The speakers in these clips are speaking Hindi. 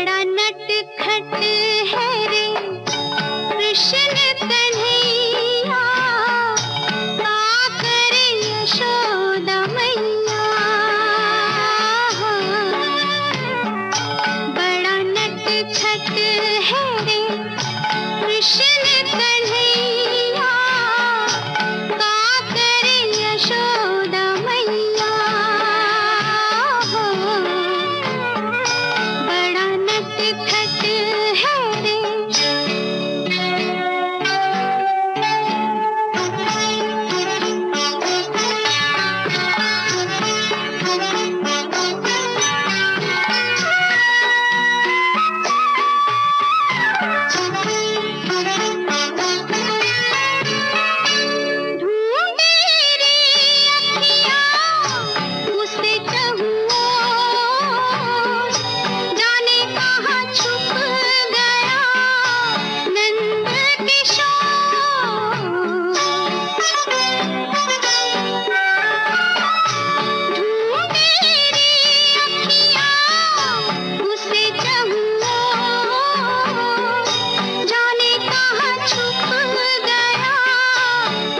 बड़ा नटखट है रे कृष्ण कन्हैया, का करे यशोदा मैया। बड़ा नटखट है रे कृष्ण कन्हैया, का करे यशोदा मैया। बड़ा नटखट है रे। ढूंढे रे अखियाँ उसे चहुओर, जाने कहाँ छुप गया नंद किशोर। ढूंढे रे अखियाँ उसे चहुओर, जाने कहाँ छुप गया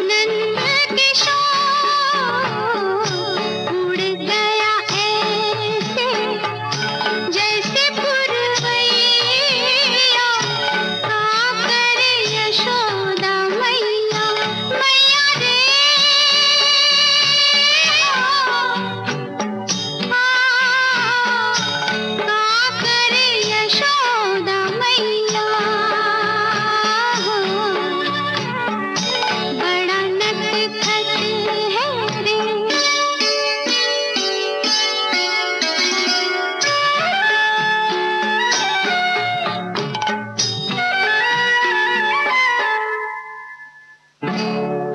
नंद किशोर। उड़ गया ऐसे जैसे पुरवैया, का करे यशोदा मैया। मैया रे का करे यशोदा मैया। बड़ा नटखट है रे।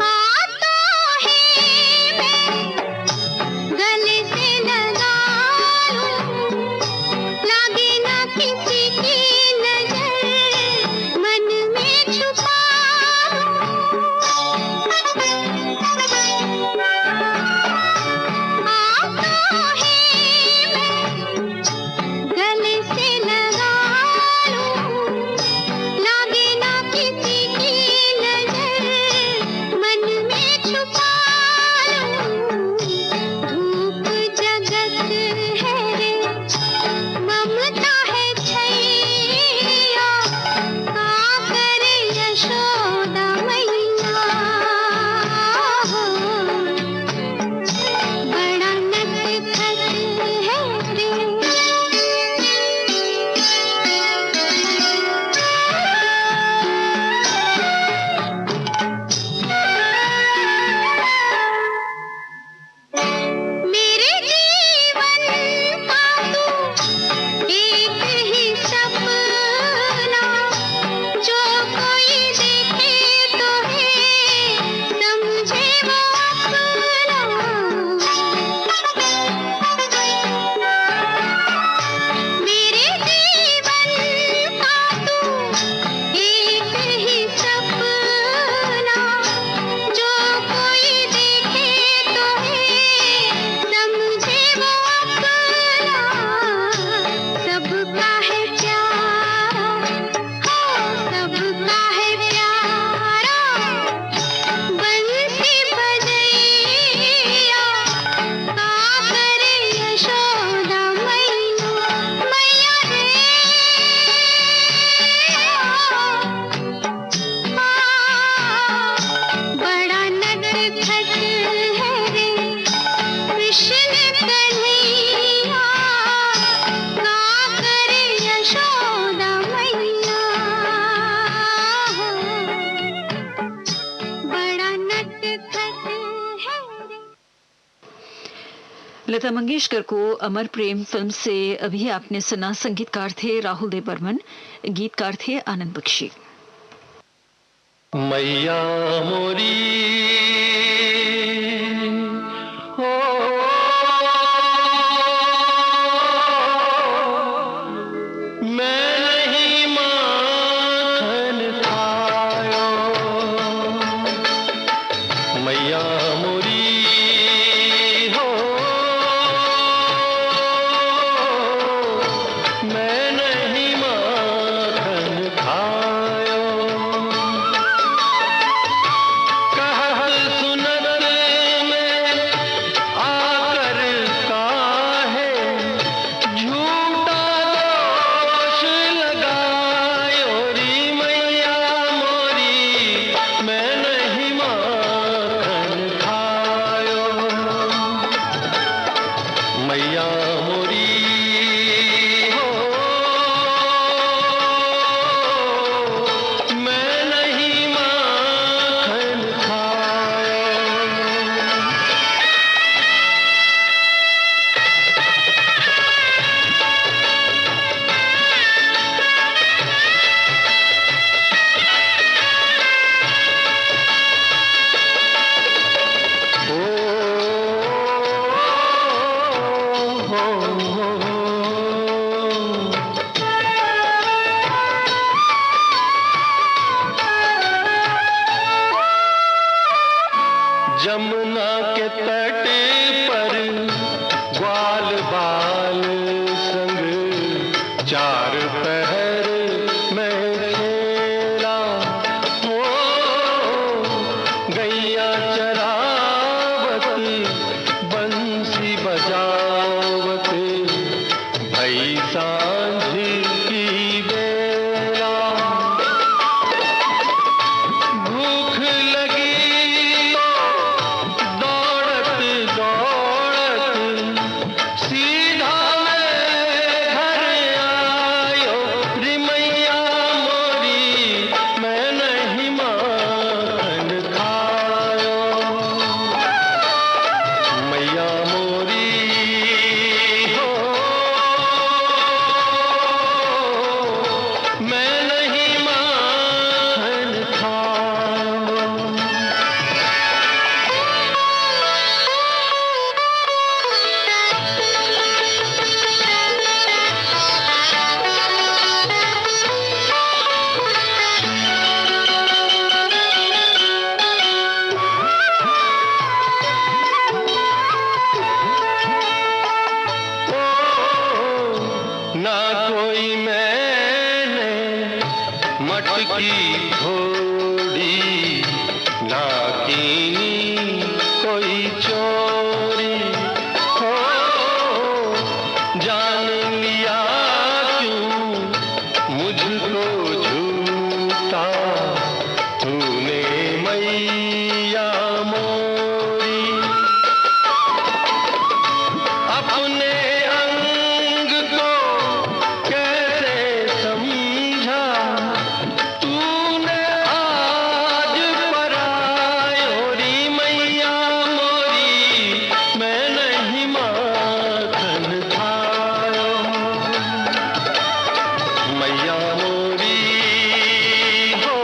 आता है मैं गले से लगा लूं, लागे ना किसी की नजर मन में छुपा लूं। आता है मैं गले से लगा लूं, लागे ना किसी की नजर मन में छुपा लूं। धूप जगत है रे ममता है छैया, का करे यशोदा मैया। बड़ा नटखट है रे। मेरे जीवन का तू एक ही सपना, जो कोई देखे तो है समझे वो अपना। मेरे जीवन का तू एक ही सपना, जो कोई देखे तो है समझे वो अपना। सबका है प्यारा, हो सबका है प्यारा, बंसी बजैया, का करे यशोदा मैया। मैया रे बड़ा नटखट है रे कृष्ण कन्हैया, का करे यशोदा मैया। बड़ा नटखट है रे। लता मंगेशकर को अमर प्रेम फिल्म से अभी आपने सुना। संगीतकार थे राहुल देव बर्मन, गीतकार थे आनंद बख्शी। मैया मोरी हो, मैं नहीं माखन खायो। मैया मोरी हो, मैं नहीं चार पहर में खेला हो, गैया चरावती बंसी बजावती भई सांझ की बेला। भूख लगी तो दौड़त दौड़त सीधा मैं घर आयो रे मैया मोरी, मैं नहीं माखन खायो। मैया मोरी हो, मैं नहीं माखन खायो। ना कोई मैंने मटकी घोड़ी, ना कीनी कोई चोरी हो, जान लिया क्यों मुझको झूठा तूने मैया मोरी। अपने अंग को कैसे समझा तूने आज परायो री मैया मोरी, मैं नहीं माखन खायो। मैया मोरी हो,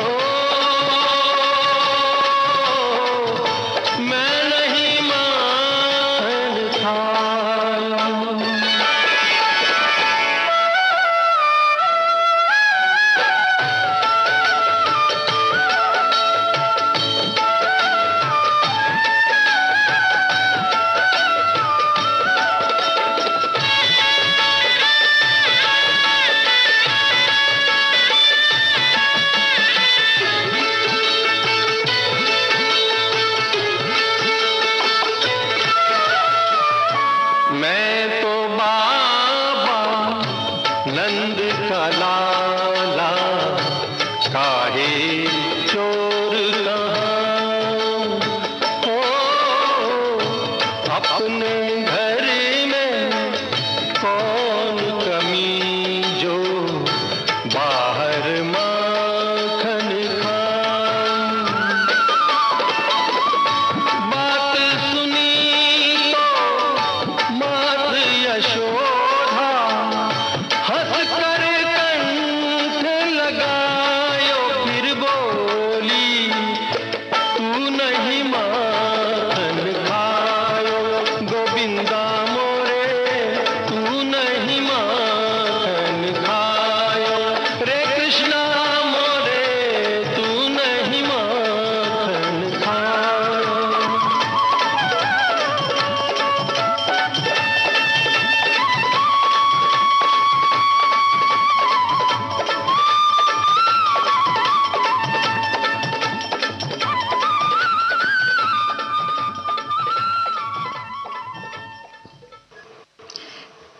मैं नहीं माखन खायो। मैं तो बाबा नंद का लाला, काहे चोर कहाँ हो, अपने घर में कौन कमी जो बाहर माखन खाऊं। बात सुनी तो मात यशोदा हंस कर कंठ लगायो, फिर बोली तू नहीं माखन खायो। गोविंदा मोरे तू नहीं माखन खायो, रे कृष्णा मोरे तू नहीं माखन खायो।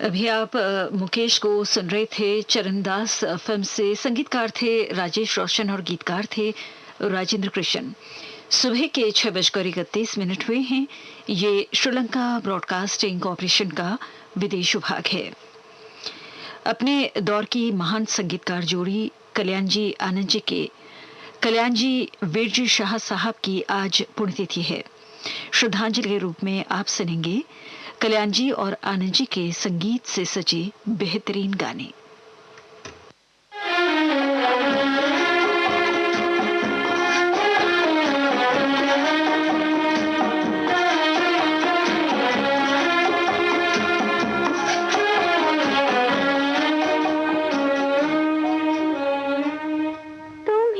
अभी आप मुकेश को सुन रहे थे। चरणदास फिल्म से संगीतकार थे राजेश रोशन और गीतकार थे राजेंद्र कृष्ण। सुबह के 6:31 हुए हैं। ये श्रीलंका ब्रॉडकास्टिंग कॉरपोरेशन का विदेश विभाग है। अपने दौर की महान संगीतकार जोड़ी कल्याणजी आनंद जी के कल्याणजी वीरजी शाह साहब की आज पुण्यतिथि है। श्रद्धांजलि के रूप में आप सुनेंगे कल्याणजी और आनंद जी के संगीत से सजे बेहतरीन गाने। तुम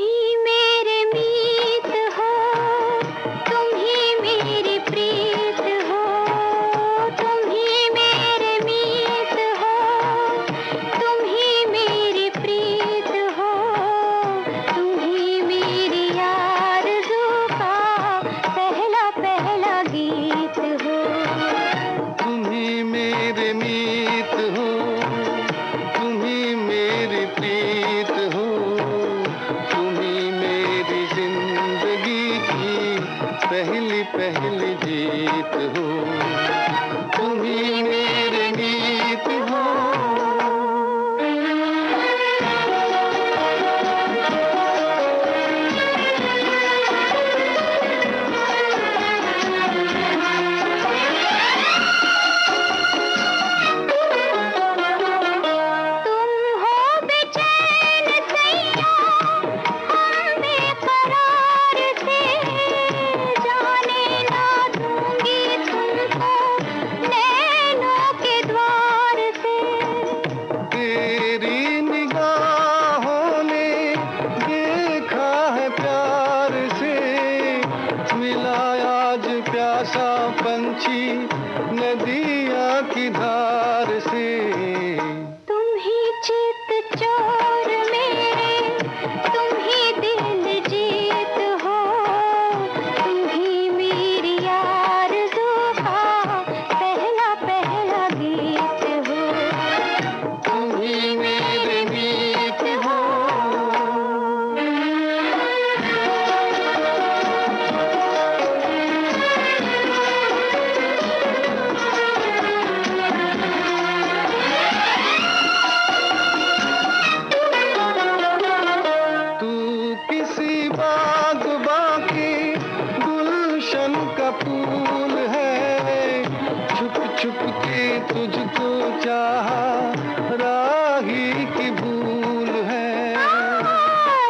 की भूल है।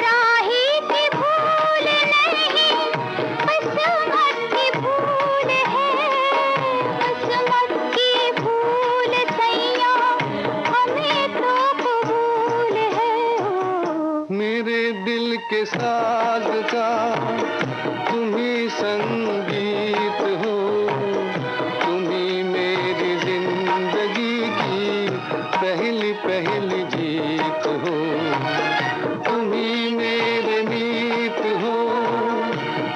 राही की भूल नहीं, किस्मत की भूल है, किस्मत की भूल सैया हमें तो कबूल है। मेरे दिल के साज का तुम ही संगीत हो, तुम ही मेरी जिंदगी की पहली पहली जीत हो। तुम ही मेरे मीत हो,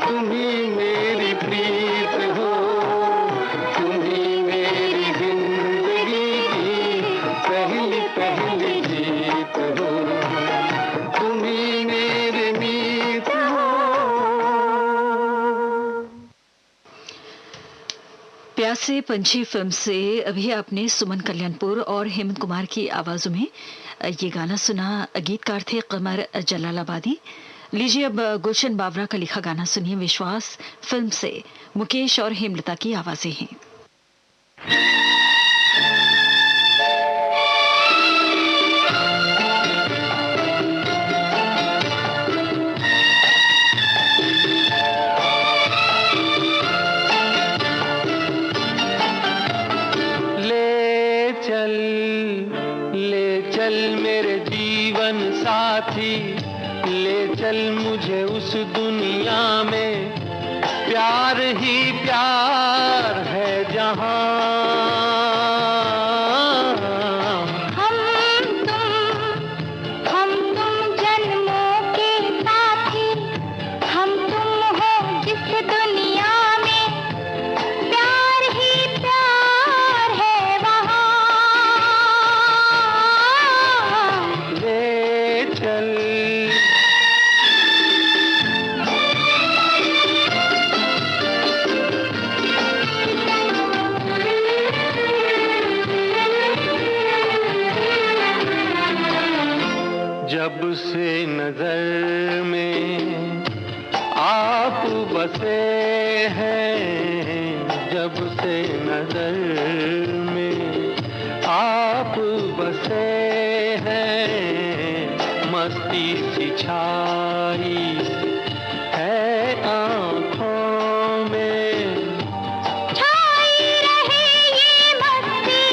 तुम ही मेरी प्रीत हो, तुम ही मेरी जिंदगी की पहली पहली जीत हो। तुम ही मेरे मीत हो। प्यासे पंछी फिल्म से अभी आपने सुमन कल्याणपुर और हेमंत कुमार की आवाजों में ये गाना सुना। गीतकार थे कमर जलालाबादी। लीजिए अब गुलशन बावरा का लिखा गाना सुनिए। विश्वास फिल्म से मुकेश और हेमलता की आवाजें हैं। ले चल मेरे जीवन साथी, ले चल मुझे उस दुनिया में, प्यार ही प्यार है जहां। हम तुम जन्मों के साथी, हम तुम हो जिस दुनिया में, प्यार ही प्यार है वहाँ। ले चल जब से नजर में आप बसे हैं, जब से नजर में आप बसे हैं, मस्ती सी छाई है आँखों में। छाई रहे ये मस्ती,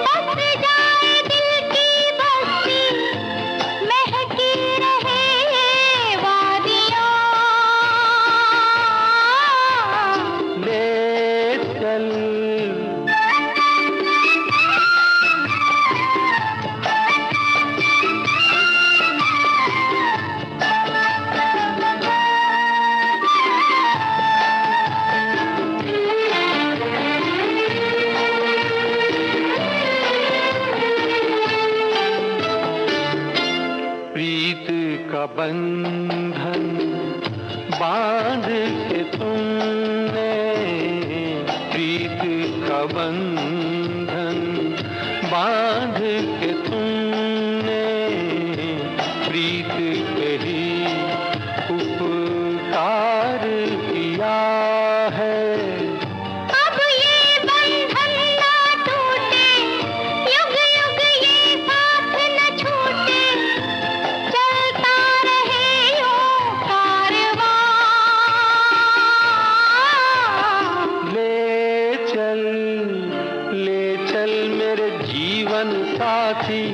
बस जाए दिल की बस्ती, महकी रहे ये वादियाँ। ले चल प्रीत का बंधन बांध के तुमने, प्रीत का बंधन बांध के तुमने, प्रीत पे ही उपकार किया है। अब ये बंधन ना टूटे, युग युग ये साथ न छूटे, चलता रहे यूं कारवां। ले चल मेरे जीवन साथी,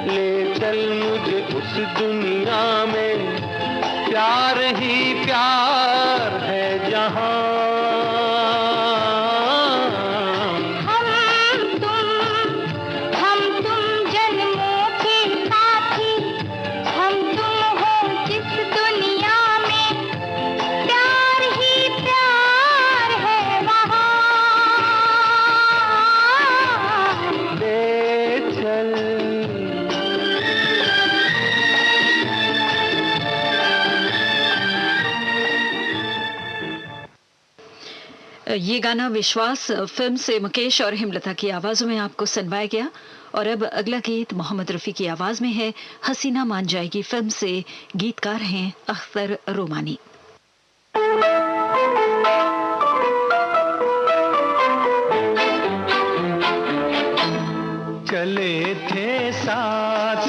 ले चल मुझे उस दुनिया में, प्यार ही प्यार है जहां। हम तुम जन्मों के साथी, हम तुम हो जिस दुनिया में, प्यार ही प्यार है वहाँ। ले चल ये गाना विश्वास फिल्म से मुकेश और हेमलता की आवाजों में आपको सुनवाया गया। और अब अगला गीत मोहम्मद रफी की आवाज में है। हसीना मान जाएगी फिल्म से गीतकार हैं अख्तर रोमानी। चले थे साथ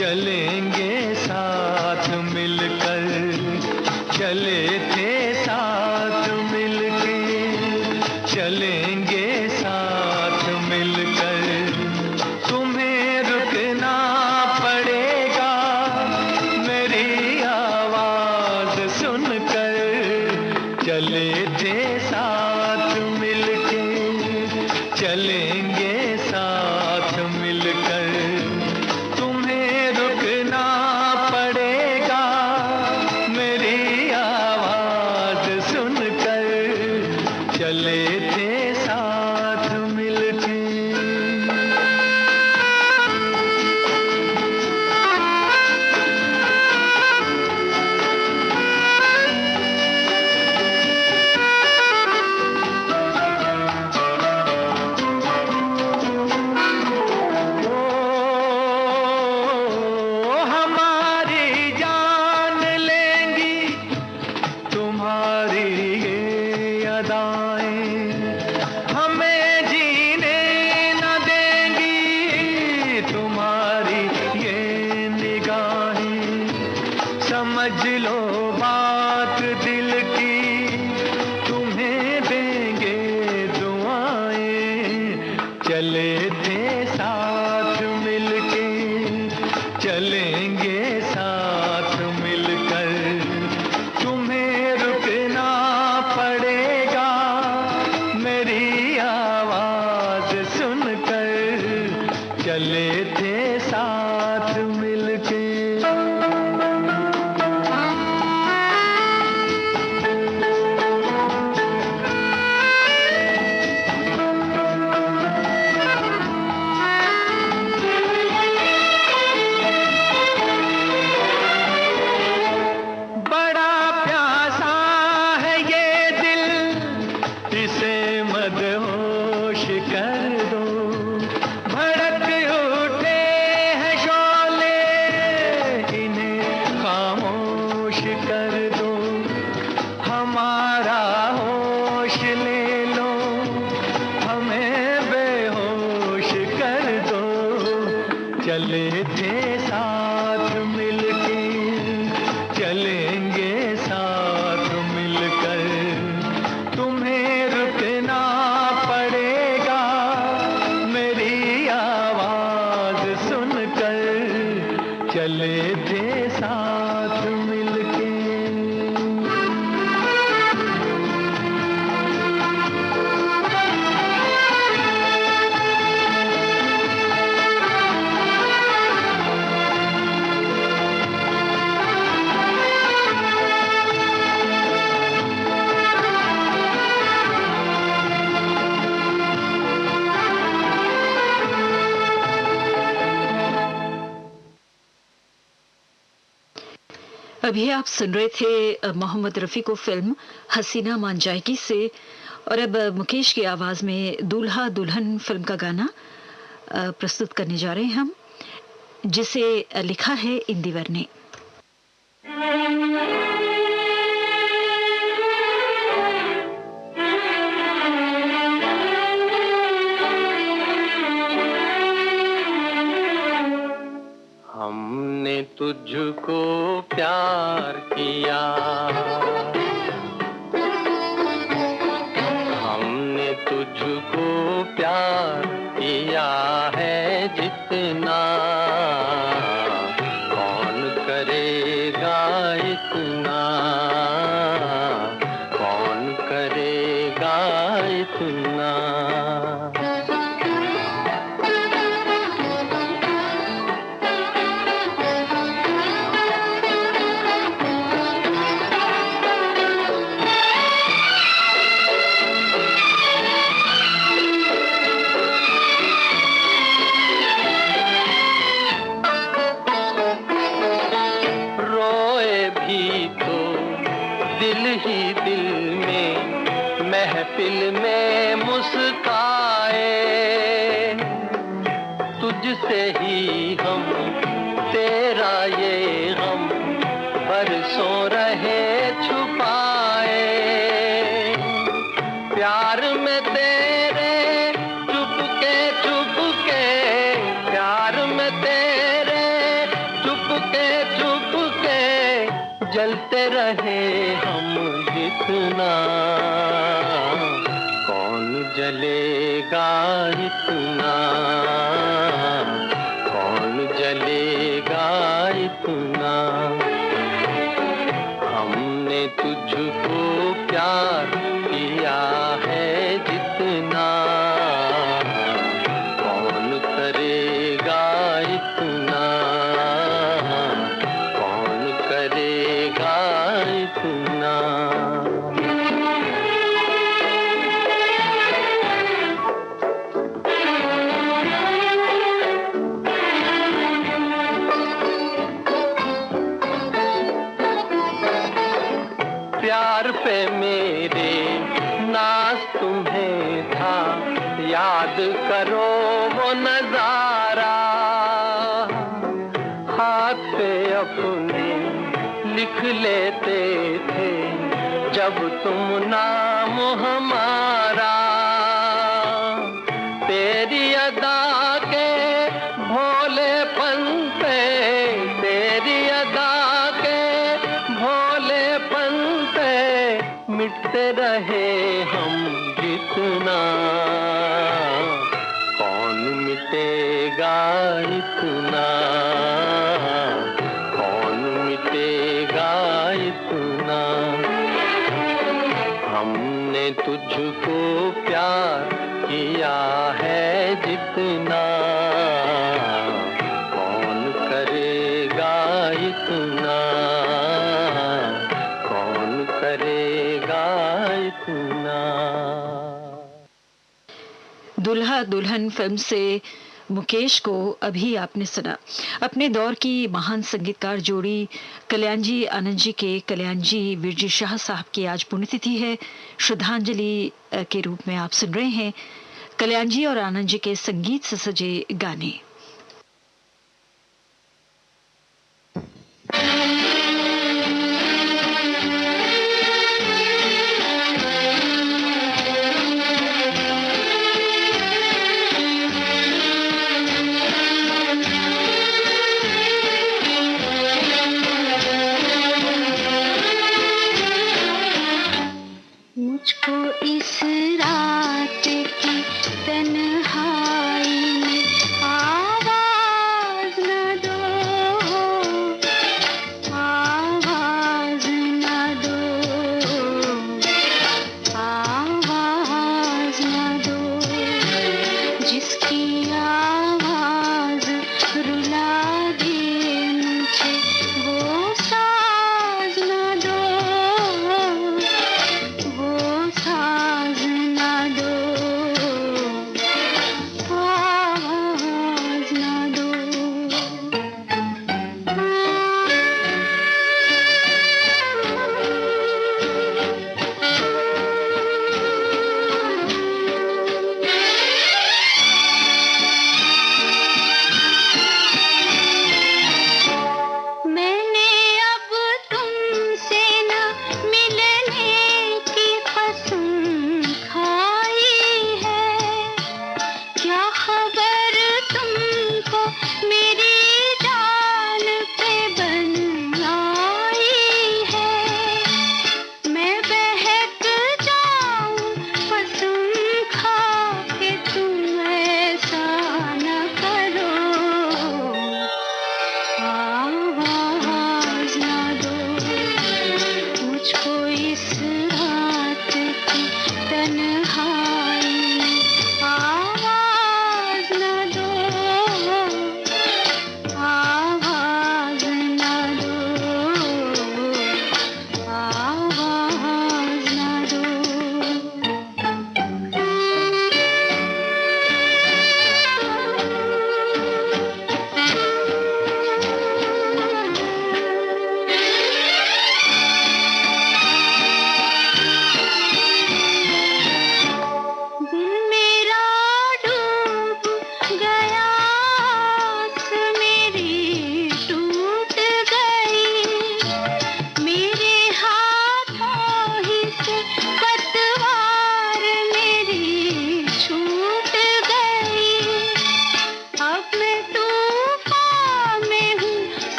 चलेंगे साथ मिलकर, चले थे साथ मिलके, चलेंगे साथ मिलकर। तुम्हें रुकना पड़ेगा मेरी आवाज सुनकर, चले थे साथ मिलके, चलेंगे साथ मिलकर। तुम्हें रुकना पड़ेगा मेरी आवाज सुनकर, चले थे साथ मिलके। हमारी जान लेंगी तुम्हारी ये अदाएं, हमें जीने न देंगी तुम्हारी ये निगाहें। समझ लो बात दिल की, तुम्हें देंगे दुआएं। चले थे साथ मिलके, चलेंगे साथ मिलकर। तुम्हें रुकना पड़ेगा मेरी आवाज सुनकर, चले थे साथ मिलके। बड़ा प्यासा है ये दिल, इसे मदहोश कर दो। भड़क उठे हैं शोले, इन्हें खामोश कर दो। हमारा होश ले लो, हमें बेहोश कर दो। चले थे साथ मिलके, चलेंगे साथ मिलकर। तुम्हें रुकना पड़ेगा मेरी आवाज सुनकर, चले थे साथ मिलके। अभी आप सुन रहे थे मोहम्मद रफ़ी को फिल्म हसीना मान जाएगी से, और अब मुकेश की आवाज में दूल्हा दुल्हन फिल्म का गाना प्रस्तुत करने जा रहे हैं हम, जिसे लिखा है इंदिवर ने। हमने तुझको प्यार किया, हमने तुझको प्यार किया है जितना, कौन करेगा इतना, कौन करेगा इतना। महफिल में मुस्काए, तुझसे ही हम तेरा ये गम बरसों रहे छुपाए। प्यार में तेरे चुपके चुपके, प्यार में तेरे चुप के जलते रहे हम जितना, कौन जलेगा इतना, कौन जलेगा इतना। हमने तुझको प्यार किया है जितना, कौन करेगा इतना, कौन करेगा इतना। प्यार पे मेरे नाज तुम्हें था, याद करो वो नजारा। हाथ पे अपने लिख लेते थे जब तुम नाम हमारा। तेरी अदा के भोलेपन पे, तेरी अदा के भोलेपन पे मिटते रहे हम जितना, कौन मिटेगा इतना, कौन मिटेगा इतना। हमने तुझको प्यार किया है जितना, कौन करेगा इतना, कौन करेगा इतना। दुल्हा दुल्हन फिल्म से मुकेश को अभी आपने सुना। अपने दौर की महान संगीतकार जोड़ी कल्याण जी आनंद जी के कल्याण जी विरजी शाह साहब की आज पुण्यतिथि है। श्रद्धांजलि के रूप में आप सुन रहे हैं कल्याण जी और आनंद जी के संगीत से सजे गाने। मुझको इस रात की तन्हाई में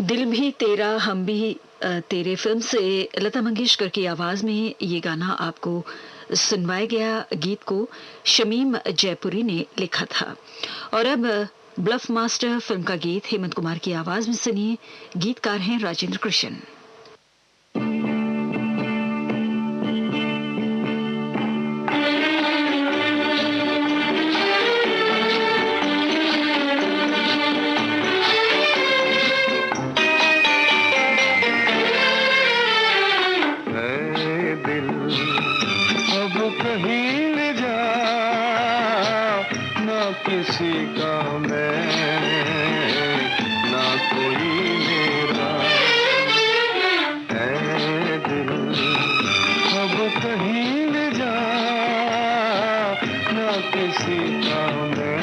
दिल भी तेरा हम भी तेरे फिल्म से लता मंगेशकर की आवाज में ये गाना आपको सुनवाया गया। गीत को शमीम जयपुरी ने लिखा था। और अब ब्लफ मास्टर फिल्म का गीत हेमंत कुमार की आवाज में सुनिए। गीतकार हैं राजेंद्र कृष्ण। किसी का मैं ना कोई मेरा है दिल, अब कहीं ले जा ना किसी का मैं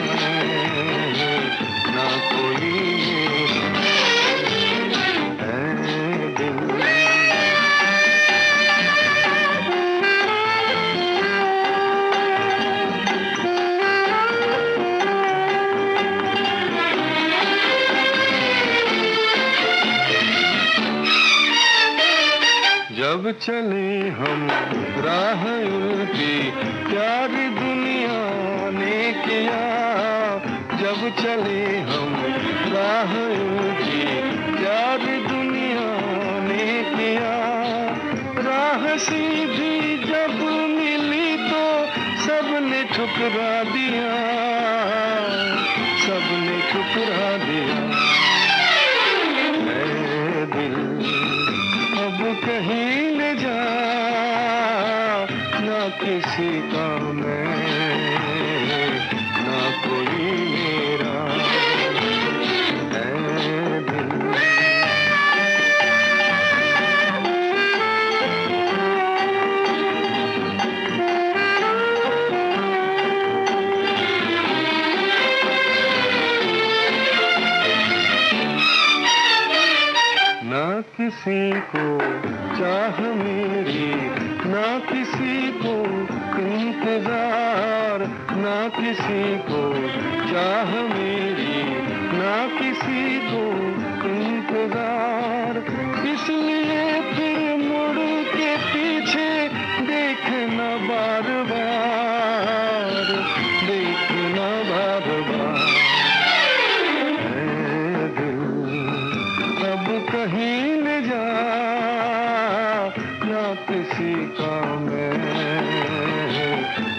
ना कोई मेरा है दिल। जब चले हम राह उल्टी प्यार दुनिया ने किया, जब चले हम राह उल्टी प्यार दुनिया ने किया, राह सीधी जब मिली तो सबने ठुकरा दिया, सबने ठुकरा दिया। ऐ दिल अब कहीं ले जा ना किसी का मैं ना कोई मेरा है दिल। ना किसी को चाह मेरी ना किसी को इंतजार, ना किसी को चाह मेरी ना किसी को इंतजार, इसलिए फिर मुड़ के पीछे देखना बार बार, देखना बार बार। ऐ दिल अब कहीं ले जा ना किसी का मैं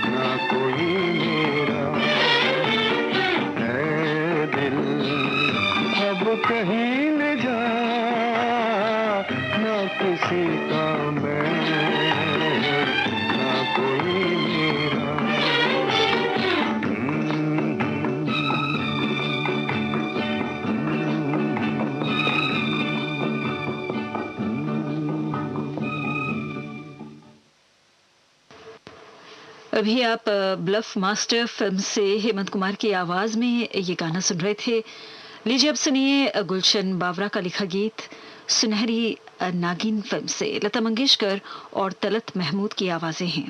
ना कोई मेरा है दिल, अब कहीं ले जा ना किसी का मैं ना कोई मेरा। अभी आप ब्लफ मास्टर फिल्म से हेमंत कुमार की आवाज में ये गाना सुन रहे थे। लीजिए अब सुनिए गुलशन बावरा का लिखा गीत सुनहरी नागिन फिल्म से। लता मंगेशकर और तलत महमूद की आवाजें हैं।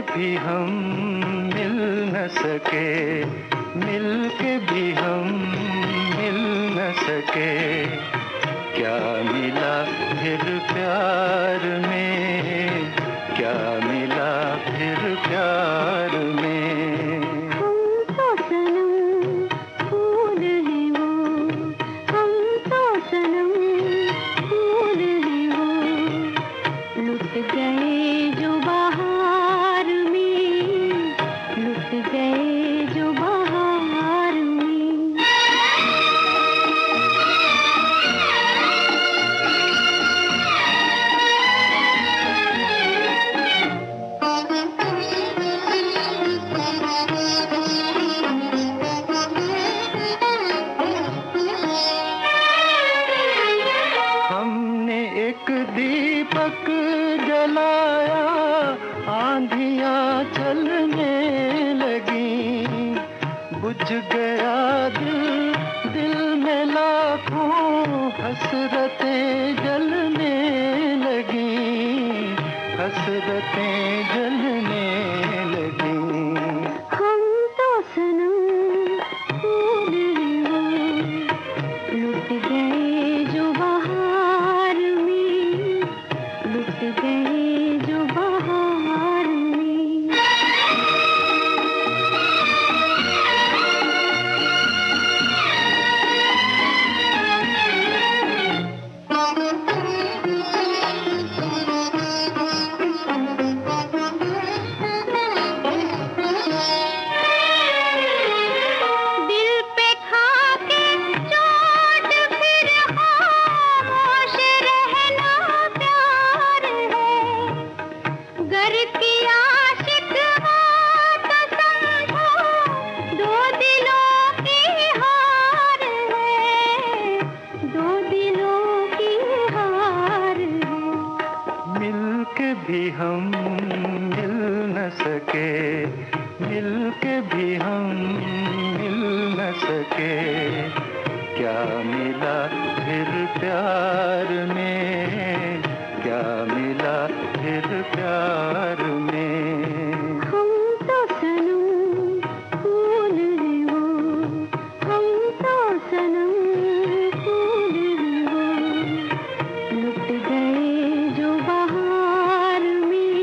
भी हम मिल न सके, मिलके भी हम मिल न सके, क्या मिला फिर प्यार में, क्या मिला फिर प्यार में। गया दिल, दिल में लाखों हसरतें जलने लगी, हसरतें जलने लगी। हम तो सनम फूल लुट गए जो बहार में, लुट गए जो बहार में। भी हम मिल न सके, मिल के भी हम मिल न सके, क्या मिला फिर प्यार में, क्या मिला फिर प्यार में। हम तो सनम फूल हो, हम तो सनम फूल हो, लुट गए जो बहार में,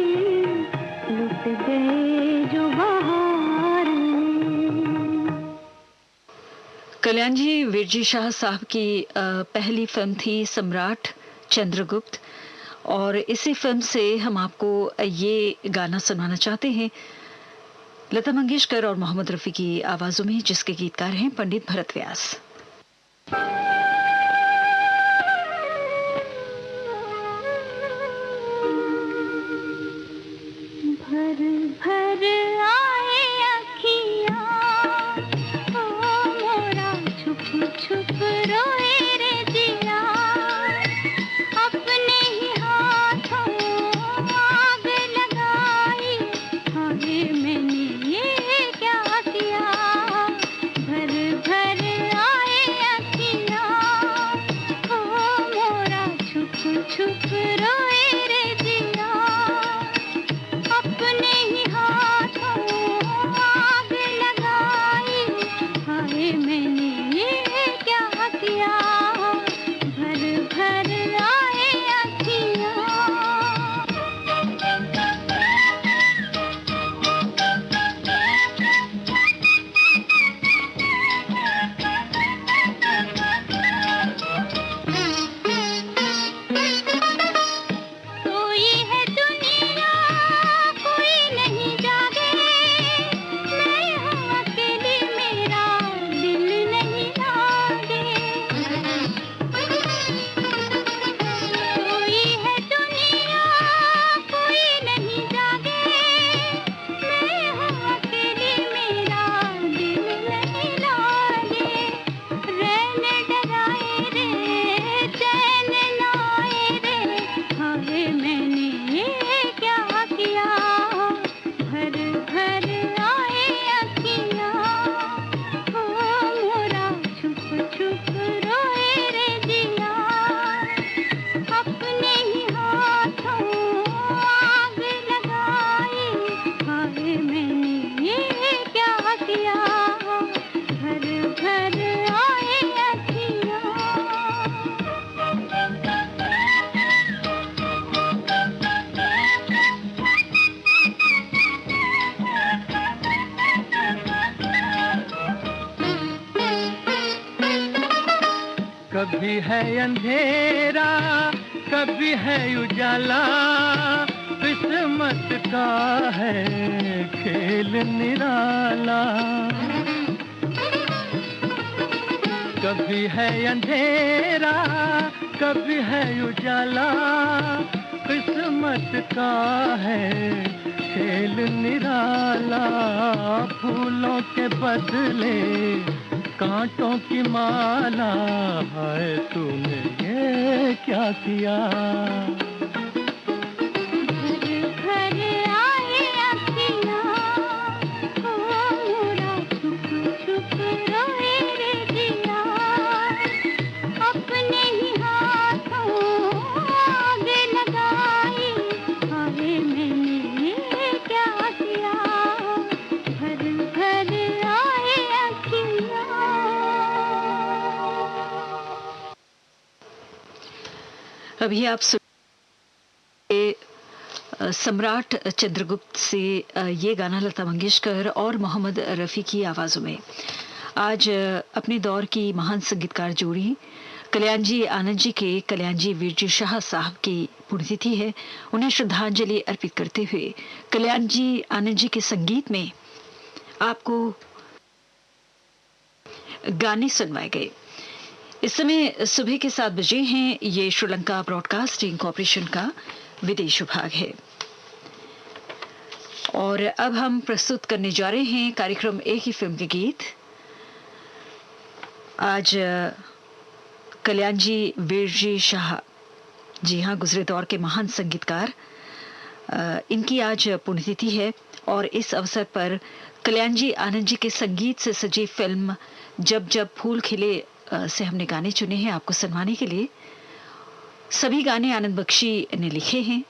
लुट गए जो बहार में। कल्याण जी विरजी शाह साहब की पहली फिल्म थी सम्राट चंद्रगुप्त, और इसी फिल्म से हम आपको ये गाना सुनाना चाहते हैं लता मंगेशकर और मोहम्मद रफी की आवाजों में, जिसके गीतकार हैं पंडित भरत व्यास। भर भर आए अखियाँ, ओ मोरा छुप छुप रोए रे जिया, अपने ही हाथों आग लगाई, हाय मैंने ये क्या किया। भर भर आए अखियाँ, ओ मोरा छुप छुप रोए रे जिया, अपने ही हाथों आग लगाई, हाय मैंने ये क्या किया। भर भर आए अखियाँ। सोई है दुनिया कोई नहीं जागे, मैं हूँ अकेली मेरा दिल नहीं लागे। सोई है दुनिया कोई नहीं जागे, मैं हूँ अकेली मेरा दिल नहीं लागे। रैन डराए रे चैन लाए रे, हाय मैंने ये क्या किया। भर भर आए अखियाँ, ओ मोरा छुप छुप रोए रे जिया, अपने ही हाथों आग लगाई, हाय मैंने ये क्या किया। भर भर आए अखियाँ। कभी है अंधेरा, कभी है उजाला, किस्मत का है खेल निराला। कभी है अंधेरा, कभी है उजाला, किस्मत का है खेल निराला। फूलों के बदले कांटों की माला, हाय तूने ये क्या किया। भर आए अखियाँ, ओ मोरा छुप छुप अभी आप सम्राट चंद्रगुप्त से ये गाना लता मंगेशकर और मोहम्मद रफ़ी की आवाज़ों में। आज अपने दौर की महान संगीतकार जोड़ी कल्याण जी आनंद जी के कल्याण जी वीरजी शाह साहब की पुण्यतिथि है। उन्हें श्रद्धांजलि अर्पित करते हुए कल्याण जी आनंद जी के संगीत में आपको गाने सुनवाए गए। इस समय सुबह के 7 बजे हैं। ये श्रीलंका ब्रॉडकास्टिंग कॉरपोरेशन का विदेश विभाग है और अब हम प्रस्तुत करने जा रहे हैं कार्यक्रम एक ही फिल्म के गीत। आज कल्याण जी वीरजी शाह, जी हाँ, गुजरे दौर के महान संगीतकार, इनकी आज पुण्यतिथि है और इस अवसर पर कल्याण जी आनंद जी के संगीत से सजी फिल्म जब जब फूल खिले से हमने गाने चुने हैं आपको सुनवाने के लिए। सभी गाने आनंद बख्शी ने लिखे हैं।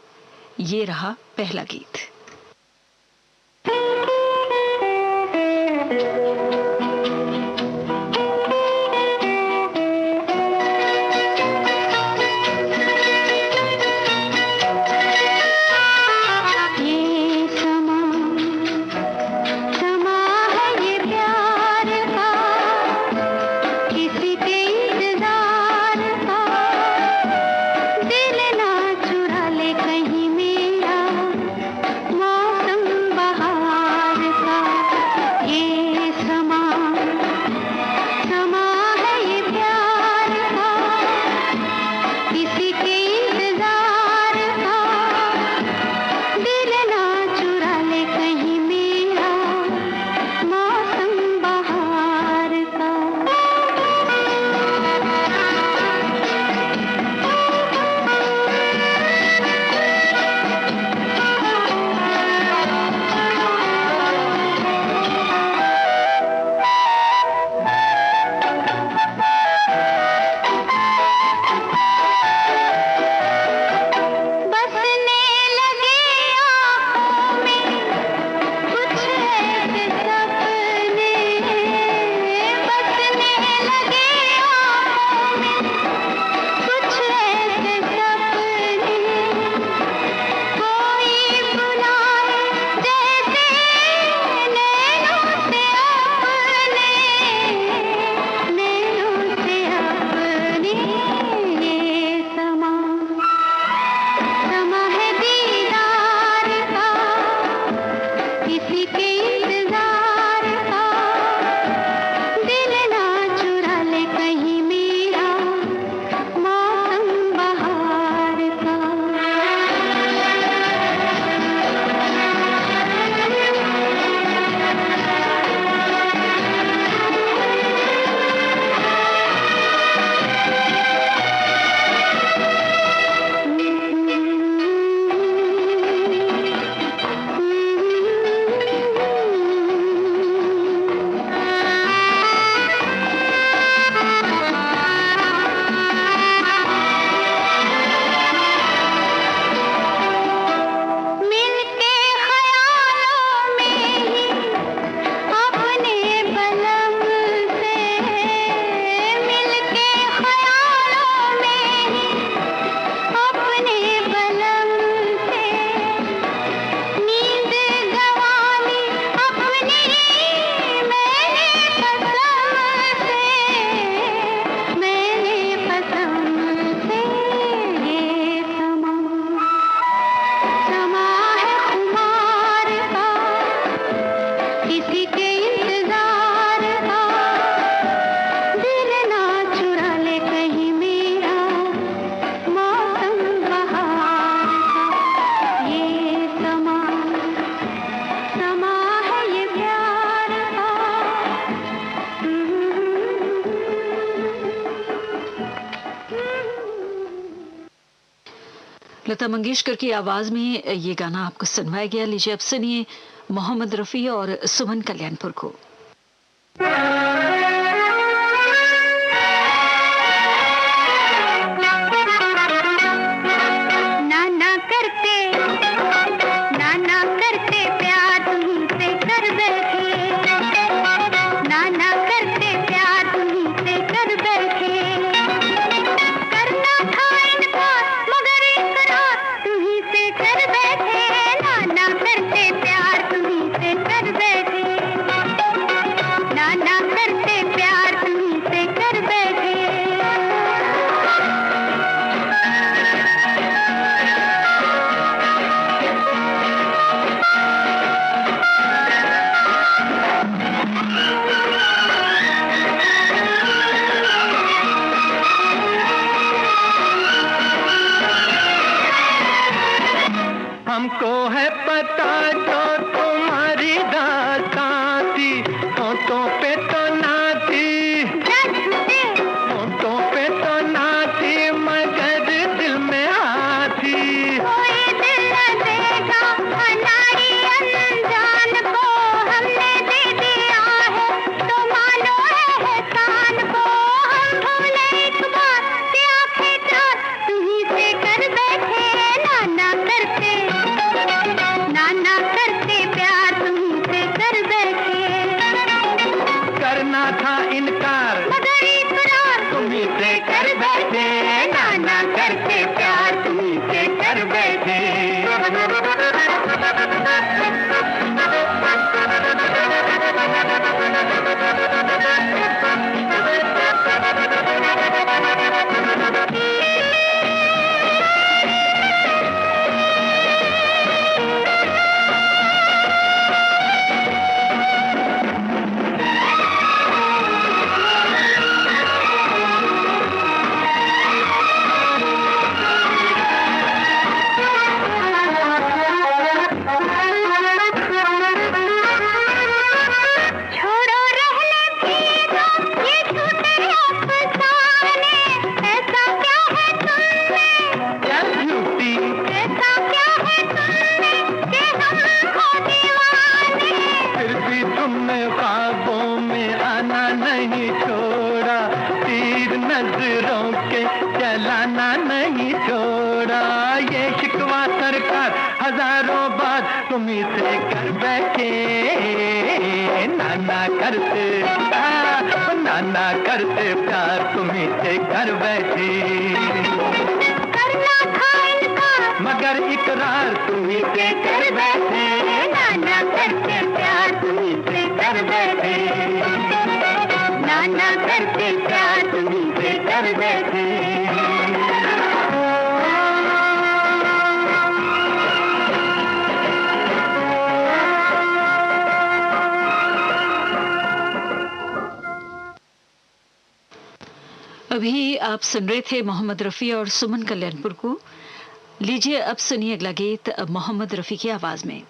ये रहा पहला गीत। लता मंगेशकर की आवाज में ये गाना आपको सुनवाया गया। लीजिए अब सुनिए मोहम्मद रफी और सुमन कल्याणपुर को। था इनकार मगर इकरार तुम्ही से कर बैठे, नाना करके प्यार तुम्ही से कर बैठे। छोड़ो रहने दीजिए, ये झूठे अफसाने, ऐसा क्या है तुमने, क्या झूठी ऐसा क्या है तुमने कि हमको दीवाने। फिर भी तुमने ख्वाबों में आना नहीं छोड़ा, तीर नजरों के चलाना नहीं छोड़ा। ये शिकवा सरकार हजारों बार तुम्ही से कर बैठे, नाना करते नाना करते प्यार तुम्ही से कर बैठे। करना था इनकार मगर इकरार तुम्ही से कर बैठे, नाना करके प्यार तुम्ही से कर बैठे, नाना करके प्यार तुम्ही से कर बैठे। अभी आप सुन रहे थे मोहम्मद रफ़ी और सुमन कल्याणपुर को। लीजिए अब सुनिए अगला गीत मोहम्मद रफ़ी की आवाज में।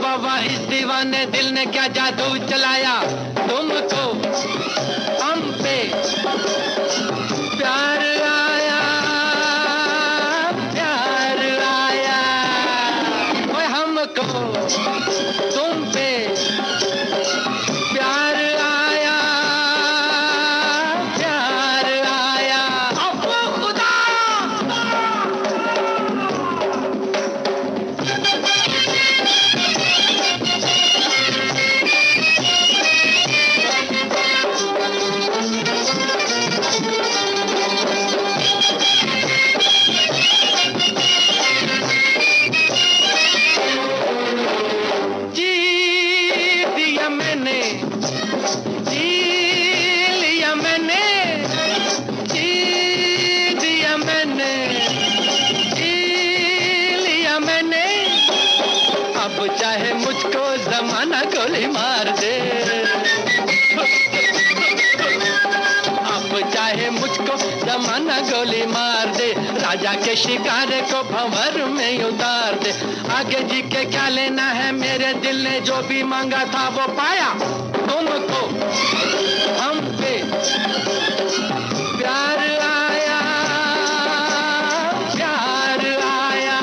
बाबा इस दीवाने दिल ने क्या जादू चलाया, तुमको हम पे प्यार आया, प्यार आया। ओए हमको तुम पे प्यार आया, प्यार आया। अब खुदा चाहे मुझको जमाना गोली मार दे, अब चाहे मुझको जमाना गोली मार दे, राजा के शिकार को भंवर में उतार दे। आगे जी के क्या लेना है, मेरे दिल ने जो भी मांगा था वो पाया। तुमको हम पे प्यार आया, प्यार आया।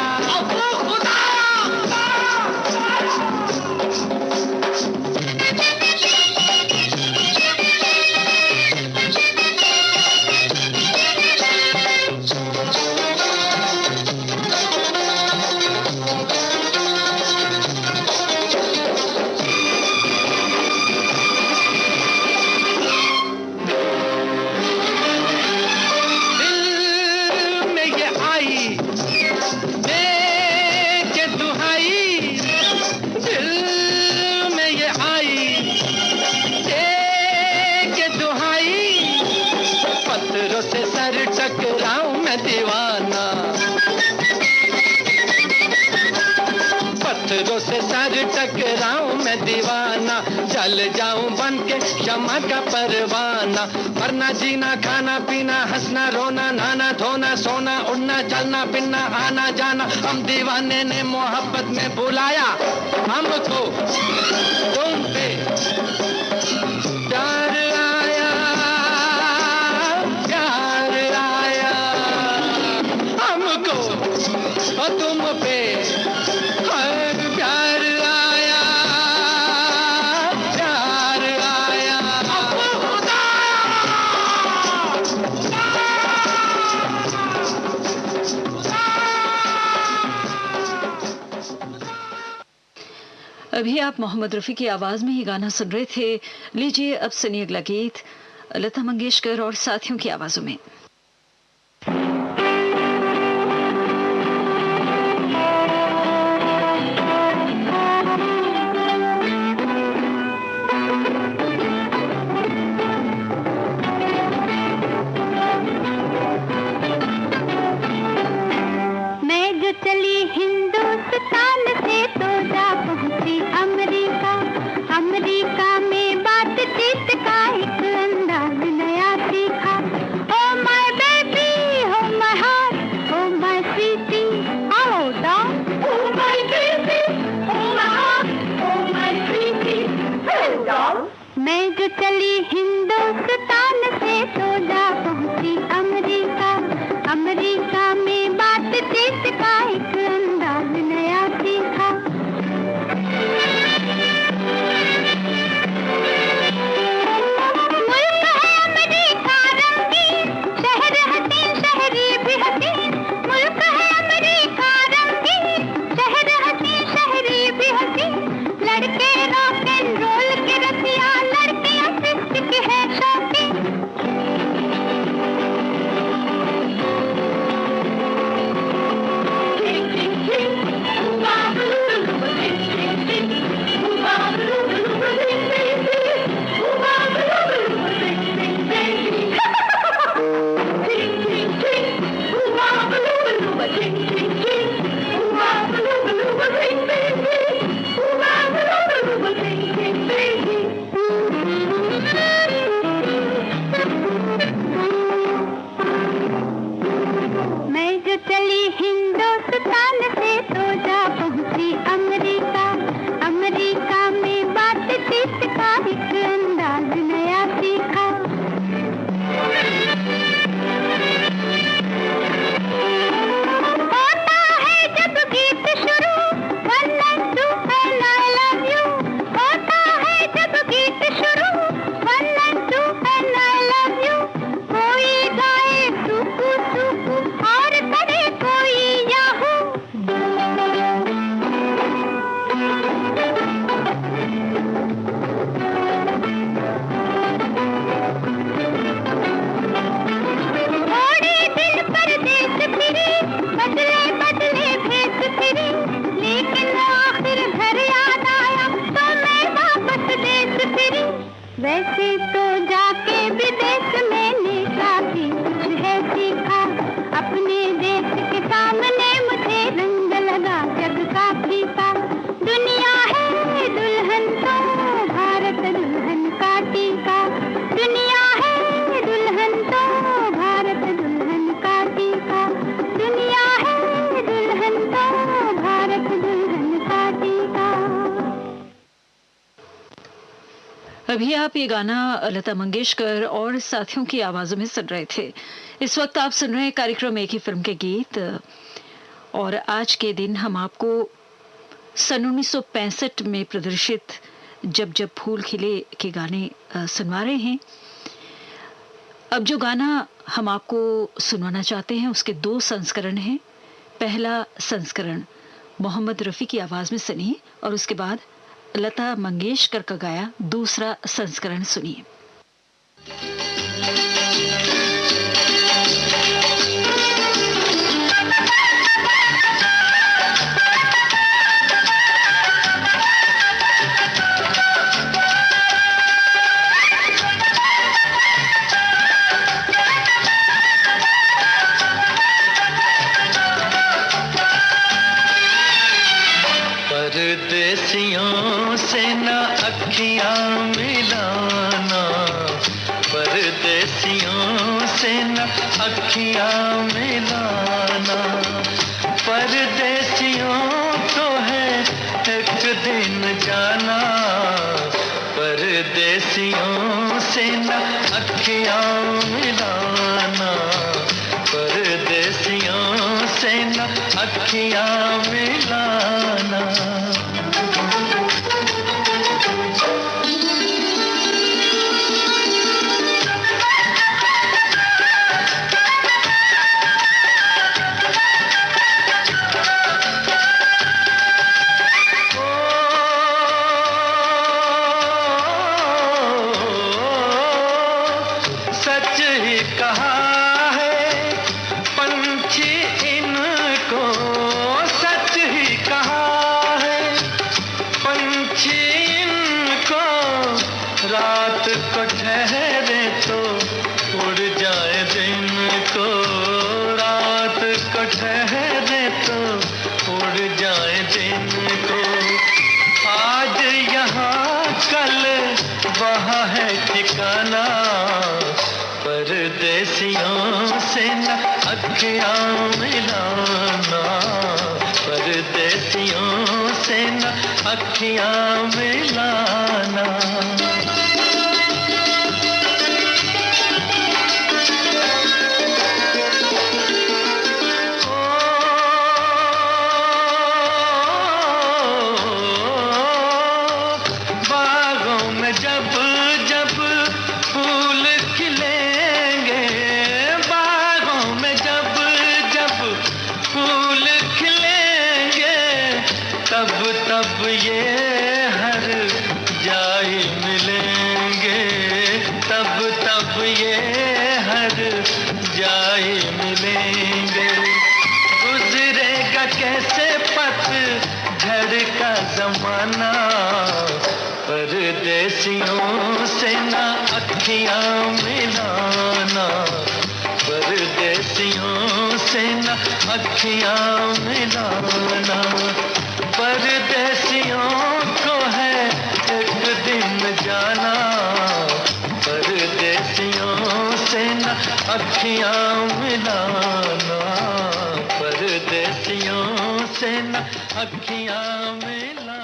पत्थरों से सर टकराऊं मैं दीवाना, जल जाऊं बन के शमा का परवाना। मरना जीना खाना पीना हंसना रोना नहाना धोना सोना उड़ना चलना फिरना आना जाना, हम दीवाने ने मोहब्बत में बुलाया हमको तुम पे प्यार आया, प्यार आया हमको। को और तुम पे हर प्यार आया, प्यार आया। अभी आप मोहम्मद रफी की आवाज में ही गाना सुन रहे थे। लीजिए अब सुनिए अगला गीत लता मंगेशकर और साथियों की आवाजों में। मैं जो चली हिंदुस्तान से तो जा पहुंची अमेरिका। अमेरिका में बातचीत का एक अंदाज नया सीखा। Oh my baby, oh my heart, oh my sweetie, hello down. Oh my baby, oh my heart, oh my sweetie, hello down. मैं जो चली हिंदुस्तान से तो जा पहुंची अमेरिका। अमेरिका में बातचीत का एक अंदाज नया सीखा। मुल्क है अमेरिका रंगीन, शहर हसीन शहरी भी हसीन। मुल्क है अमेरिका रंगीन, शहर हसीन शहरी भी हसीन। लड़के रॉक एंड रोल के रसिया, लड़कियां सिस्क की है शौकीन। मैं जो चली हिंदुस्तान से तो जा पहुंची अमेरिका। अमेरिका में बातचीत का एक अंदाज नया सीखा। होता है जब गीत शुरू 1 and 2 and I love you। होता है जब गीत शुरू 1 and 2 and I love you। कोई गाए सुकू सुकू और करे कोई याहू। थोड़े दिन परदेस फिरी, बदले बदले भेस फिरी। लेकिन आखिर घर याद आया तो मैं वापस देश फिरी। वैसे तो जाके विदेश मैंने काफी कुछ है सीखा। अपने देश के सामने मुझे रंग लगा जग का फीका। दुनिया है दुल्हन तो भारत दुल्हन का टीका। दुनिया है दुल्हन तो भारत दुल्हन का टीका। दुनिया है दुल्हन तो भारत दुल्हन का टीका। अभी आप ये गाना लता मंगेशकर और साथियों की आवाजों में सुन रहे थे। इस वक्त आप सुन रहे हैं कार्यक्रम एक ही फिल्म के गीत, और आज के दिन हम आपको सन 1965 में प्रदर्शित जब जब फूल खिले के गाने सुनवा रहे हैं। अब जो गाना हम आपको सुनवाना चाहते हैं उसके 2 संस्करण हैं। पहला संस्करण मोहम्मद रफी की आवाज में सुनिए और उसके बाद लता मंगेशकर का गाया दूसरा संस्करण सुनिए। परदेसियों से न अखियां मिलाना, परदेसियों से न अखियां मिलाना। परदेसियों को है एक दिन जाना, परदेसियों से न अखियां मिलाना। परदेसियों से न अखियां मिलाना। सच ही कहा है पंछी इनको, सच ही कहा है पंछी इनको, रात को ठहरे तो उड़ जाए दिन को, रात को ठहरे तो उड़ जाए दिन को। आज यहाँ कल वहाँ है ठिकाना, परदेसियों से न अखियां मिलाना, परदेसियों से न अखियां मिलाना। बागों में जब जब फूल खिलेंगे, बागों में जब जब फूल खिलेंगे, तब तब ये हर जाई मिलेंगे, तब तब ये हर जाई मिलेंगे। गुजरेगा कैसे पतझड़ का जमाना, परदेसियों से ना अखियां मिलाना, परदेसियों से ना अखियां मिलाना। परदेसियों को है एक दिन जाना, परदेसियों से ना अखियां मिलाना, परदेसियों से ना अखियां मिलाना।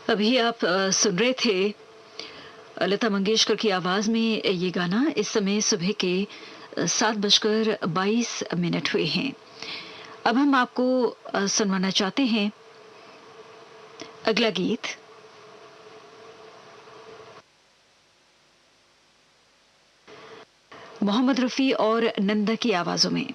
अभी आप सुन रहे थे लता मंगेशकर की आवाज में ये गाना। इस समय सुबह के 7:22 हुए हैं। अब हम आपको सुनवाना चाहते हैं अगला गीत। मोहम्मद रफी और नंदा की आवाजों में।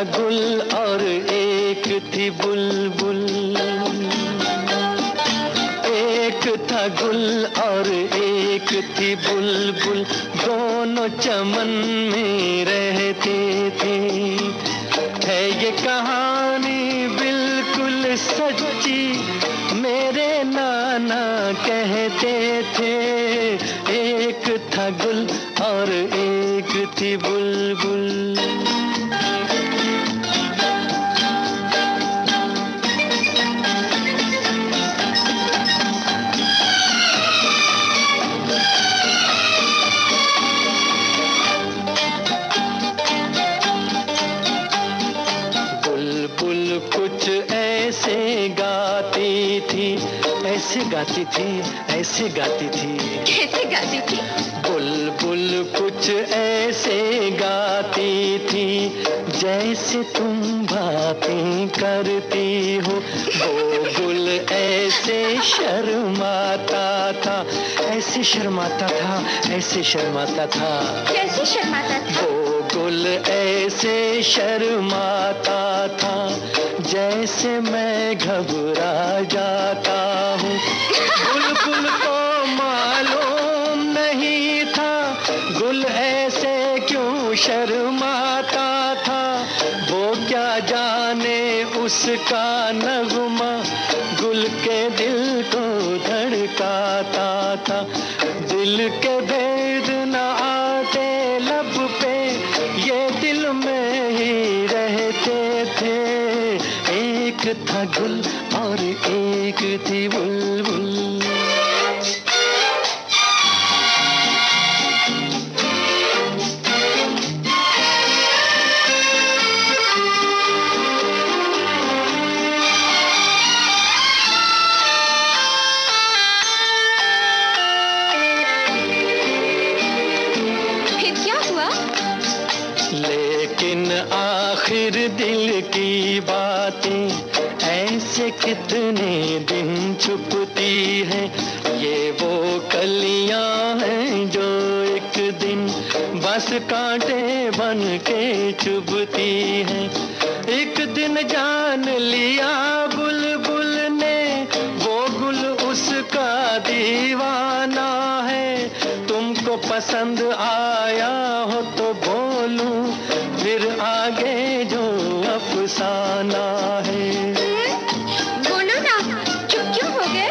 गुल और एक थी बुलबुल, एक था गुल और एक थी बुलबुल, दोनों चमन में रहते थे। है ये कहानी बिल्कुल सच्ची, मेरे नाना कहते थे। एक था गुल और एक थी बुलबुल। ऐसे गाती थी, ऐसे गाती थी, कैसे गाती थी? बुलबुल कुछ ऐसे गाती थी, जैसे तुम बातें करती हो। वो गुल ऐसे शर्माता था, ऐसे शर्माता था, ऐसे शर्माता था। कैसे शर्माता था? वो गुल ऐसे शर्माता था, जैसे मैं घबरा जाता हूँ। बुलबुल को मालूम नहीं था, गुल ऐसे क्यों शर्माता था। वो क्या जाने उसका नगमा गुल के दिल को धड़काता था। दिल के भेद न आते लब पे, ये दिल में ही रहते थे। एक था गुल और एक थी बुलबुल। फिर क्या हुआ? लेकिन आखिर दिल की बातें ऐसे कितने दिन छुपती हैं। ये वो कलियां हैं जो एक दिन बस कांटे बन के चुभती हैं। एक दिन जान लिया बुलबुल ने, वो गुल उसका दीवाना है। तुमको पसंद आया हो तो बोलूं, फिर आगे जो अफसाना है। बोलो ना, चुप क्यों हो गए?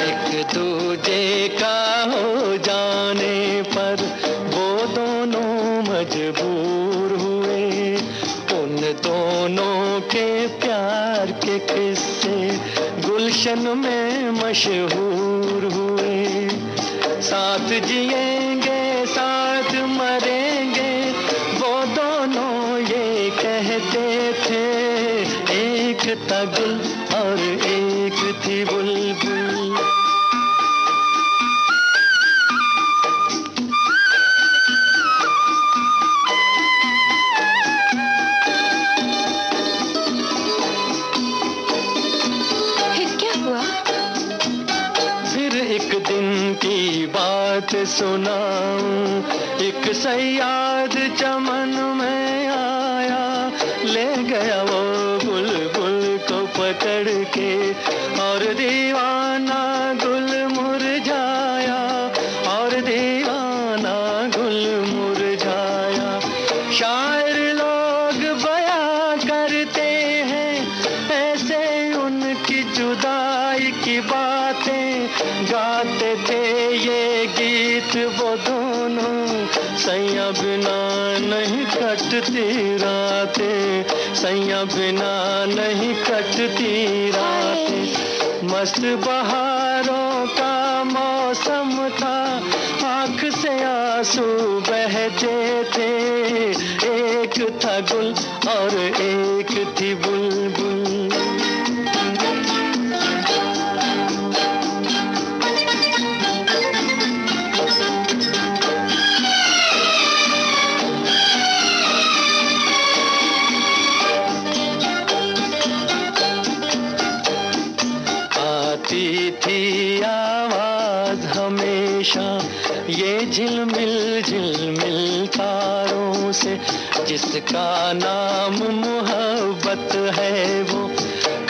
एक दूजे का हो जाने पर वो दोनों मजबूर हुए। उन दोनों के प्यार के किस्से गुलशन में मशहूर हुए। साथ जिएंगे साथ मरेंगे, वो दोनों ये कहते थे। एक था गुल और एक थी बुलबुल। बात सुनाऊं। एक सयाद चमन में आया, ले गया वो बुलबुल को पकड़ के, और दीवाना गुल मुरझाया, और दीवाना गुल मुरझाया। शायर लोग बयां करते हैं ऐसे उनकी जुदाई की बातें, गाते थे ये गीत वो दोनों, सैया बिना नहीं कटती रातें, सैया बिना नहीं कटती रातें। मस्त बहारों का मौसम था, आँख से आंसू बहते थे, एक था गुल और एक थी बुलबुल। आती थी आवाज हमेशा ये झिलमिल झिलमिल तारों से, जिसका नाम मोहब्बत है वो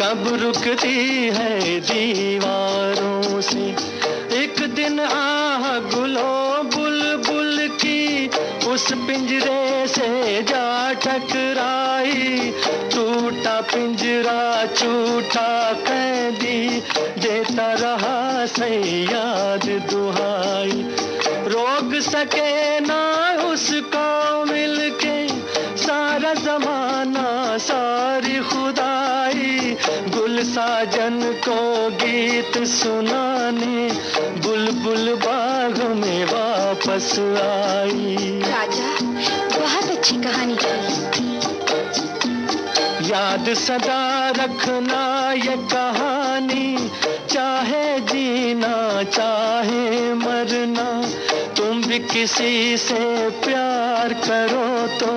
कब रुकती है दीवारों से। एक दिन आह गुलो बुलबुल की उस पिंजरे से जा टकराई, टूटा पिंजरा छूटा कैदी, देता रहा सयाद दुहाई। रोक सके ना उसको मिलके सारा जमाना सारी खुदाई, गुल साजन को गीत सुनाने बुलबुल बाग में वापस आई। राजा, बहुत अच्छी कहानी थी। याद सदा रखना ये कहानी, चाहे जीना चाहे मरना, तुम भी किसी से प्यार करो तो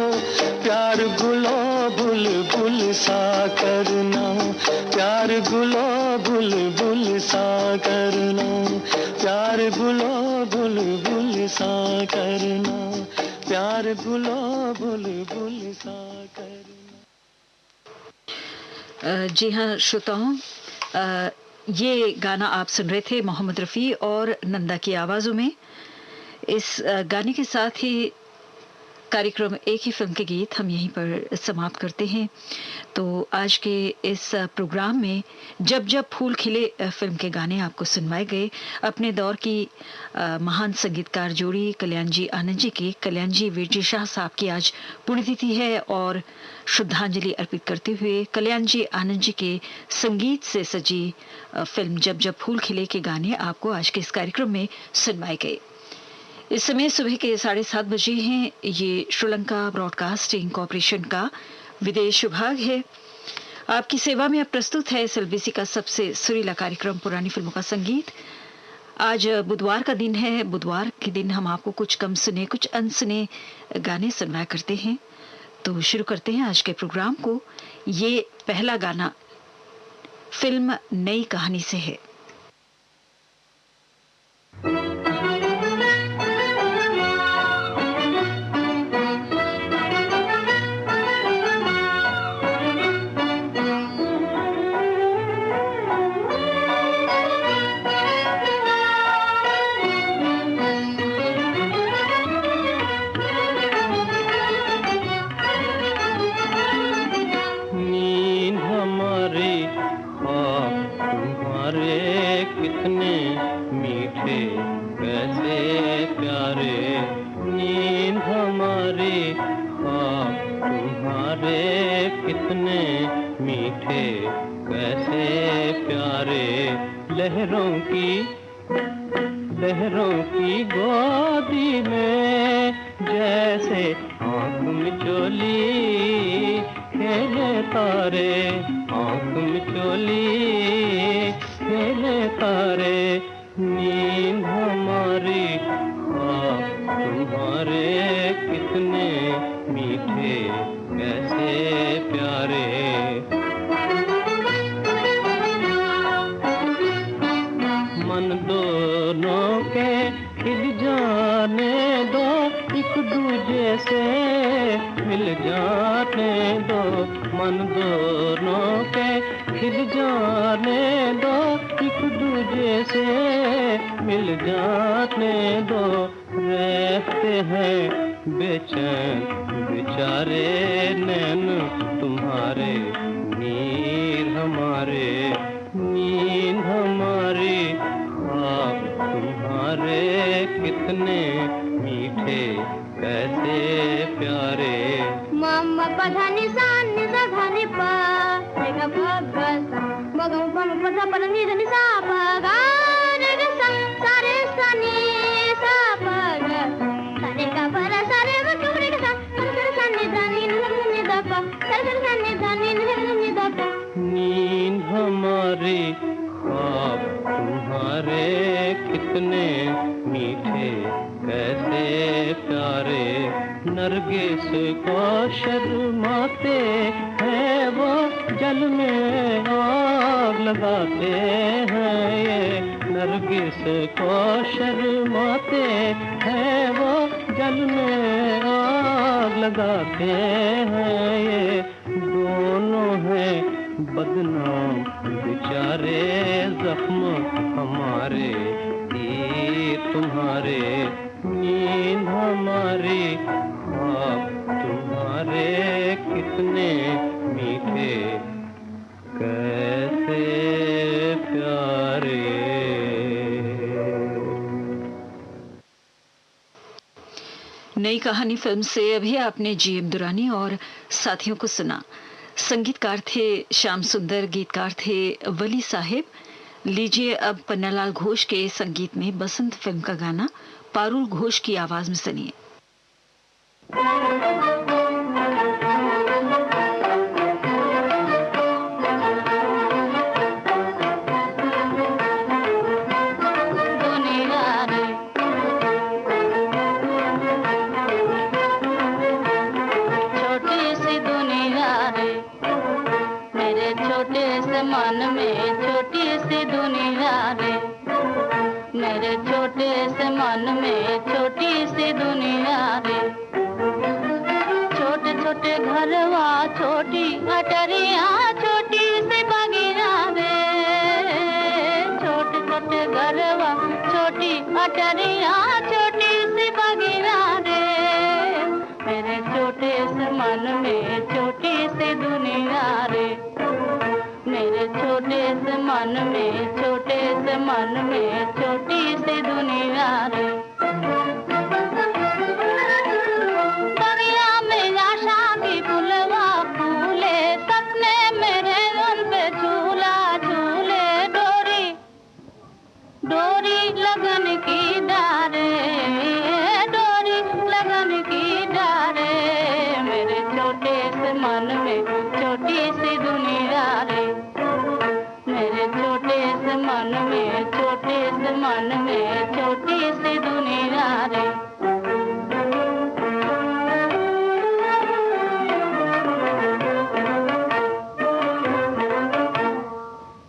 प्यार गुलो बुलबुल सा करना, प्यार गुलो बुलबुल सा करना, प्यार गुलो बुलबुल सा करना, प्यार गुलो बुलबुल सा करना। जी हाँ श्रोताओं, ये गाना आप सुन रहे थे मोहम्मद रफ़ी और नंदा की आवाज़ों में। इस गाने के साथ ही कार्यक्रम एक ही फिल्म के गीत हम यहीं पर समाप्त करते हैं। तो आज के इस प्रोग्राम में जब जब फूल खिले फिल्म के गाने आपको सुनवाए गए। अपने दौर की महान संगीतकार जोड़ी कल्याण जी आनंद जी की, कल्याण जी वीरजी शाह साहब की आज पुण्यतिथि है, और श्रद्धांजलि अर्पित करते हुए कल्याण जी आनंद जी के संगीत से सजी फिल्म जब जब फूल खिले के गाने आपको आज के इस कार्यक्रम में सुनवाए गए। इस समय सुबह के 7:30 बजे हैं। ये श्रीलंका ब्रॉडकास्टिंग कॉरपोरेशन का विदेश विभाग है। आपकी सेवा में अब प्रस्तुत है एसएलबीसी का सबसे सुरीला कार्यक्रम पुरानी फिल्मों का संगीत। आज बुधवार का दिन है। बुधवार के दिन हम आपको कुछ कम सुने कुछ अनसुने गाने सुनवाया करते हैं। तो शुरू करते हैं आज के प्रोग्राम को। ये पहला गाना फिल्म नई कहानी से है। लहरों की गोदी में जैसे आँख मिचोली खेले तारे, आँख मिचोली खेले तारे। नींद हमारी ख्वाब तुम्हारे कितने मीठे कैसे प्यारे। मन दोनों के खिल एक दूजे से मिल जाने दो, मन दोनों के खिल जाने दो, एक दूजे से मिल जाने दो। रहते हैं बेचैन बेचारे नैन तुम्हारे, नीर हमारे नींद हमारी, ख्वाब तुम्हारे कितने मीठे कैसे प्यारे। मम्मा पधा निसा निसा धनी पा रे गा पा गा सा मगा मम्मा पधा पधा निसा निसा पा गा रे गा सा सा रे सा नी सा पा गा सा रे गा पा रा सा रे गा रे गा सा सा रे सा नी धा नी नी धा पा सा रे सा नी धा नी नी धा पा। नींद हमारी ख्वाब तुम्हारे कितने मीठे कैसे प्यारे। नरगिस को शर्माते हैं वो जल में आग लगाते हैं ये, नरगिस को शर्माते हैं वो जल में आग लगाते हैं ये। दोनों हैं बदनाम बेचारे, जख्म हमारे तीर तुम्हारे, नींद हमारी ख्वाब तुम्हारे कितने मीठे कैसे प्यारे। नई कहानी फिल्म से अभी आपने जीएम दुरानी और साथियों को सुना। संगीतकार थे श्याम सुंदर, गीतकार थे वली साहिब। लीजिए अब पन्नालाल घोष के संगीत में बसंत फिल्म का गाना पारुल घोष की आवाज में सुनिए। मन में छोटी सी दुनिया रे, मेरे छोटे से मन में छोटी सी दुनिया रे। छोटे छोटे घरवा छोटी अटरिया छोटी सी बगिया रे, छोटे छोटे घरवा छोटी अटरिया छोटी सी बगिया रे। मेरे छोटे से मन में छोटी सी दुनिया रे, मेरे छोटे से मन में छोटे से मन में छोटी सी दुनिया रे। बगिया में आशा की फुलवा फूले, सपने मेरे उन पे झूला झूले। डोरी डोरी लगन की डारे, डोरी लगन की डारे। मेरे छोटे से मन में छोटी सी दुनिया रे, मेरे छोटे से मन में छोटे से मन में छोटी सी दुनिया रे।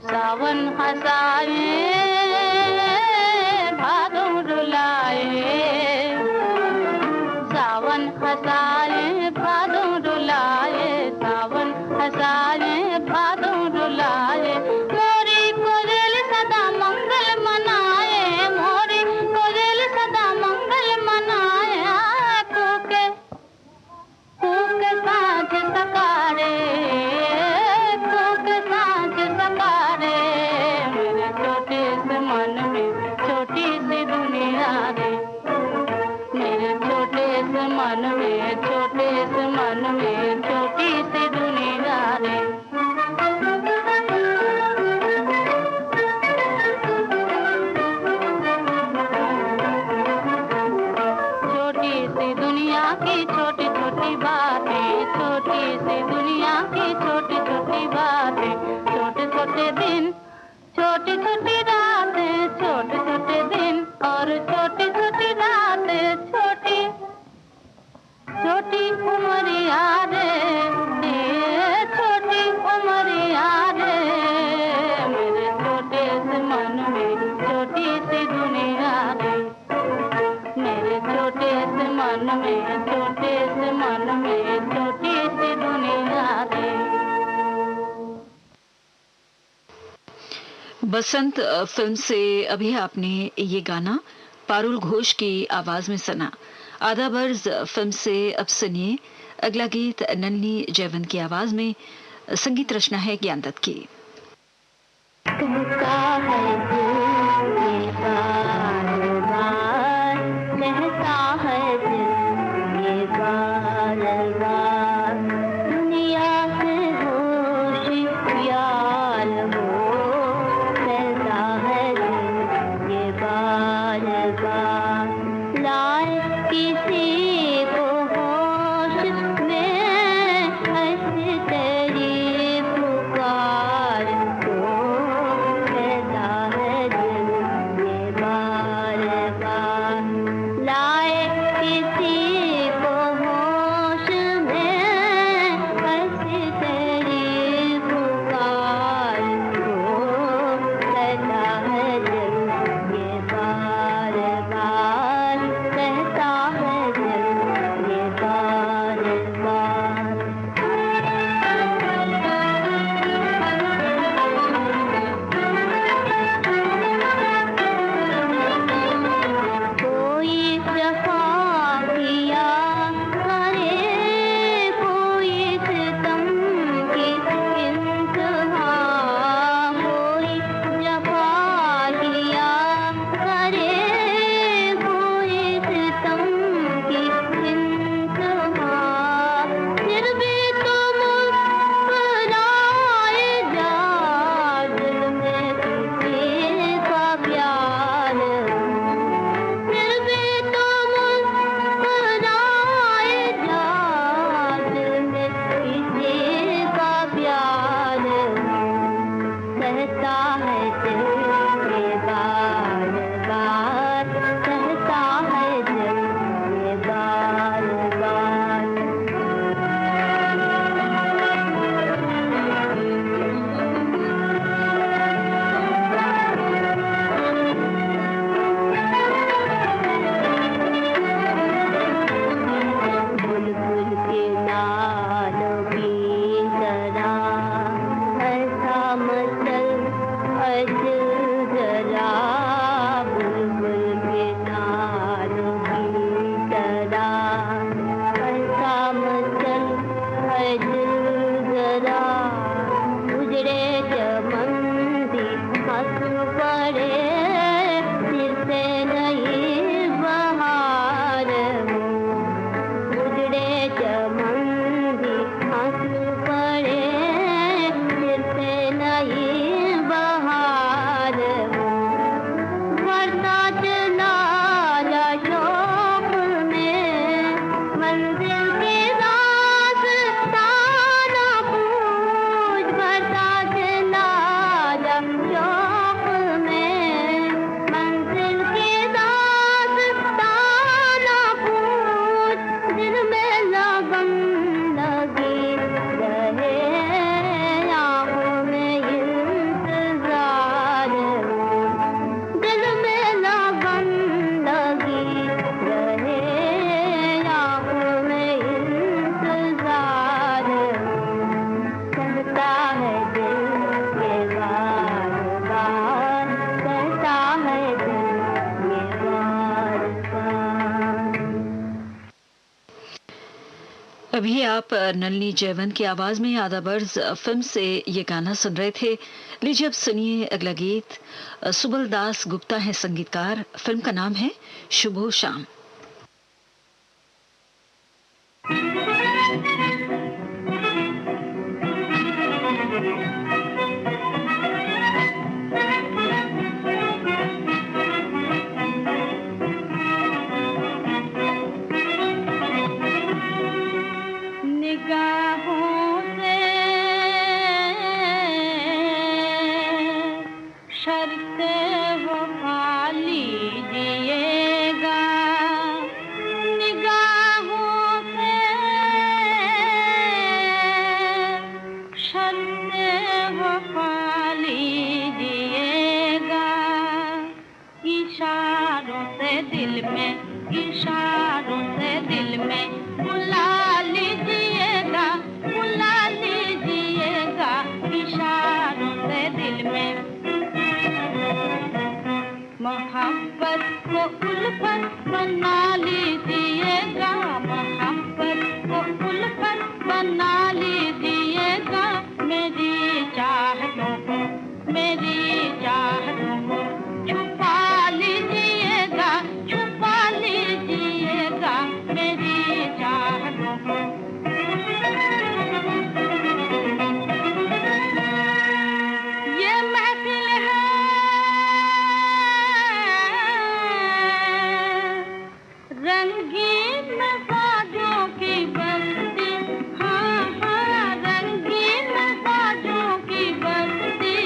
सावन हंसाए भादों रुलाए, सावन हंसाए भादों रुलाए, सावन हंसाए भादों रुलाए। मोरी कोयल सदा मंगल मनाए, मोरी कोयल सदा मंगल मनाए। कूके कूके साँझ सकारे, कूके साँझ सकारे। मेरे छोटे से मन में छोटी सी दुनिया रे, मेरे छोटे से मन में छोटे से मन में छोटी सी दुनिया रे। छोटी सी दुनिया की छोटी छोटी बातें, छोटी सी दुनिया की छोटी छोटी बातें। छोटे छोटे दिन छोटी छोटी रातें, छोटे छोटे दिन और छोटी छोटी रातें। छोटी छोटी उमरिया रे, छोटी उमरिया रे। मेरे छोटे से मन में छोटी सी दुनिया रे, मेरे छोटे से मन में, छोटे से मन में छोटी सी दुनिया है। बसंत फिल्म से अभी आपने ये गाना पारुल घोष की आवाज में सुना। आधा बर्ज फिल्म से अब सुनिए अगला गीत नन्ही जयवंत की आवाज में। संगीत रचना है ज्ञान दत्त की। तुमका है दिल ये बार बार कहता है दिल ये बार बार, दुनिया से होशियार हो कहता है दिल ये बार बार, लाए किसी को होश में ऐसी तेरी पुकार को कहता है दिल ये बार बार, लाए किसी को होश में ऐसी तेरी पुकार को कहता है दिल ये बार बार, कहता है दिल ये बार बार। कोई जफा किया करे, कोई सितम की इंतहा, कोई जफा किया करे, कोई सितम की इंतहा, फिर भी तो मुस्कुराए जा, दिल में किसी का प्यार, फिर भी तो मुस्कुराए जा, दिल में किसी का प्यार, कहता है दिल ये बार बार, कहता है दिल ये बार बार। बुलबुल के नालों की तरह ऐसा मचल अजल जरा, बुलबुल के नालों की तरह ऐसा मचल अजल जरा, उजड़े चमन भी आंसू पड़े, फिर से नई बहार हो, उजड़े चमन भी आंसू पड़े, फिर से नई बहार हो, वरना चला जा शौक में, मंजिल के रास्ता ना पूछ, वरना चला जा शौक में, मंजिल के रास्ता ना पूछ, दिल में लगन लगी रहे, आँखों में इंतजार हो, दिल में लगन लगी रहे, आँखों में इंतजार हो, कहता है दिल ये बार बार, कहता है दिल ये बार बार। अभी आप नलिनी जयवंत की आवाज में आधा बर्ज फिल्म से ये गाना सुन रहे थे। लीजिए अब सुनिए अगला गीत। सुबल दास गुप्ता है संगीतकार। फिल्म का नाम है शुभो शाम। निगाहों से शर्त वफा लीजिएगा, इशारों से दिल में बुला लीजिएगा, बुला लीजिएगा, इशारों से दिल में। मोहब्बत को उल्फत बना लीजिएगा, मोहब्बत को उल्फत बना लीजिएगा, मेरी चाहतों को, मेरी चाहतों को छुपा लीजिएगा, छुपा लीजिएगा, मेरी चाहतों को। ये महफिल है रंगीन मसाजों की बस्ती, हाँ हाँ रंगीन मसाजों की बस्ती।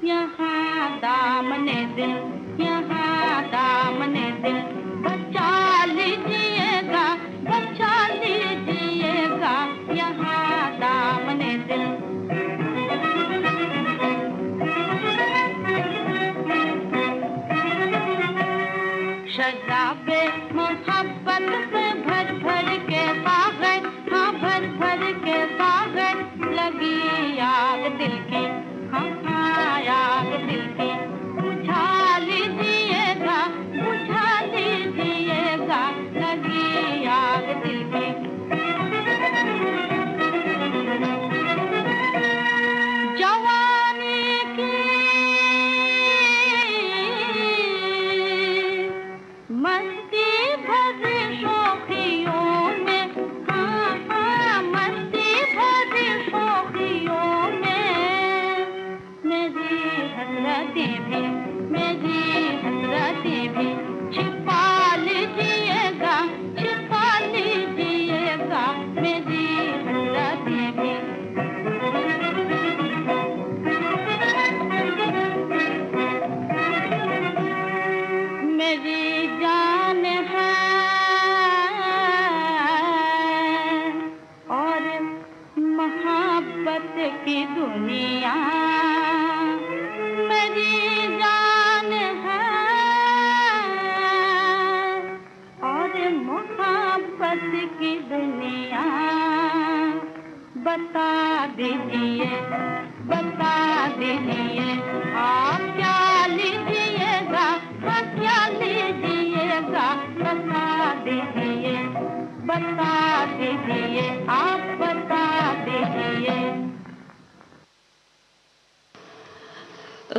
यहाँ दामने दिल, यहाँ दामने दिल बचा लीजिएगा, बचा लीजिएगा, यहाँ दामने दिल। शराबे मोहब्बत से भर भर के सागर, हाँ भर भर के सागर, लगी आग दिल की, हाँ हाँ आग दिल की, बुझा लीजिएगा, बुझा लीजिएगा, लगी आग दिल की। जवानी की मस्ती भरी शोखियों में, हाँ हाँ मस्ती भरी शोखियों में, मेरी हसरतें भी, मेरी हसरतें भी छिपा लीजिएगा, छिपा लीजिएगा, मेरी हसरतें भी। मेरी जान है और मोहब्बत की दुनिया, मेरी जान है और मोहब्बत की दुनिया। बता दीजिए, बता दीजिए, आप क्या लीजिएगा, हाँ क्या लीजिएगा, बता दीजिए, बता दीजिए, आप बता दीजिए।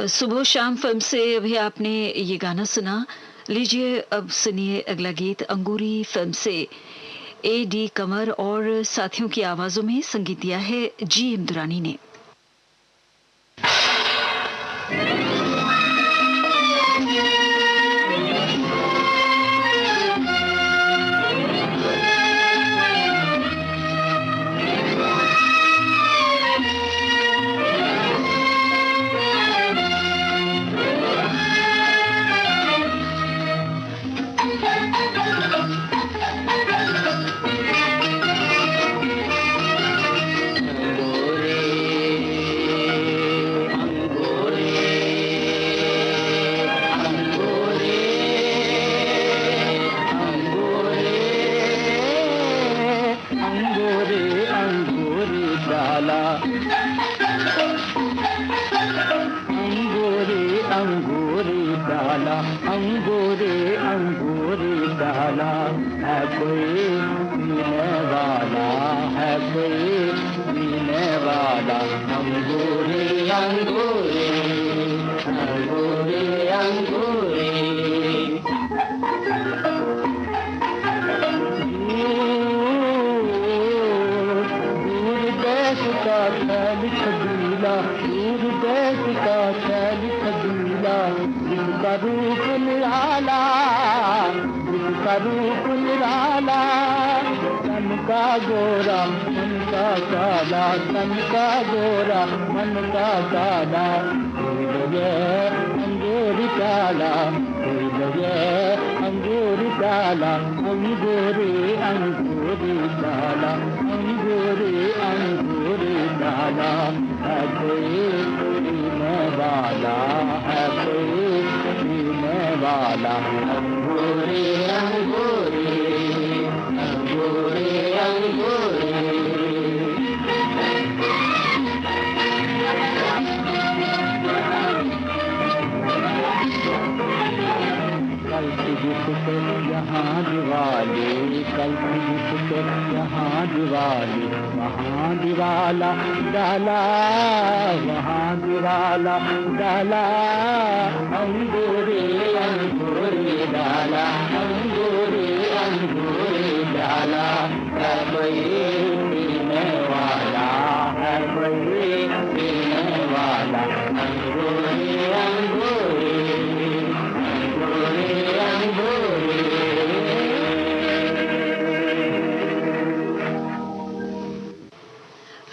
सुबह शाम फिल्म से अभी आपने ये गाना सुना। लीजिए अब सुनिए अगला गीत अंगूरी फिल्म से। A.D. कमर और साथियों की आवाजों में संगीत दिया है G. इंद्रानी ने। वाला है कोई जीने वाला यहाँ दिवाली, कल जिसके यहाँ दिवाली, वहाँ दिवाला डाला, वहाँ दिवाला डाला, अंगूरी अंगूरी डाला, अंगूरी अंगूरी डाला, है कोई पीने वाला, है कोई पीने वाला, अंगूरी अंगूरी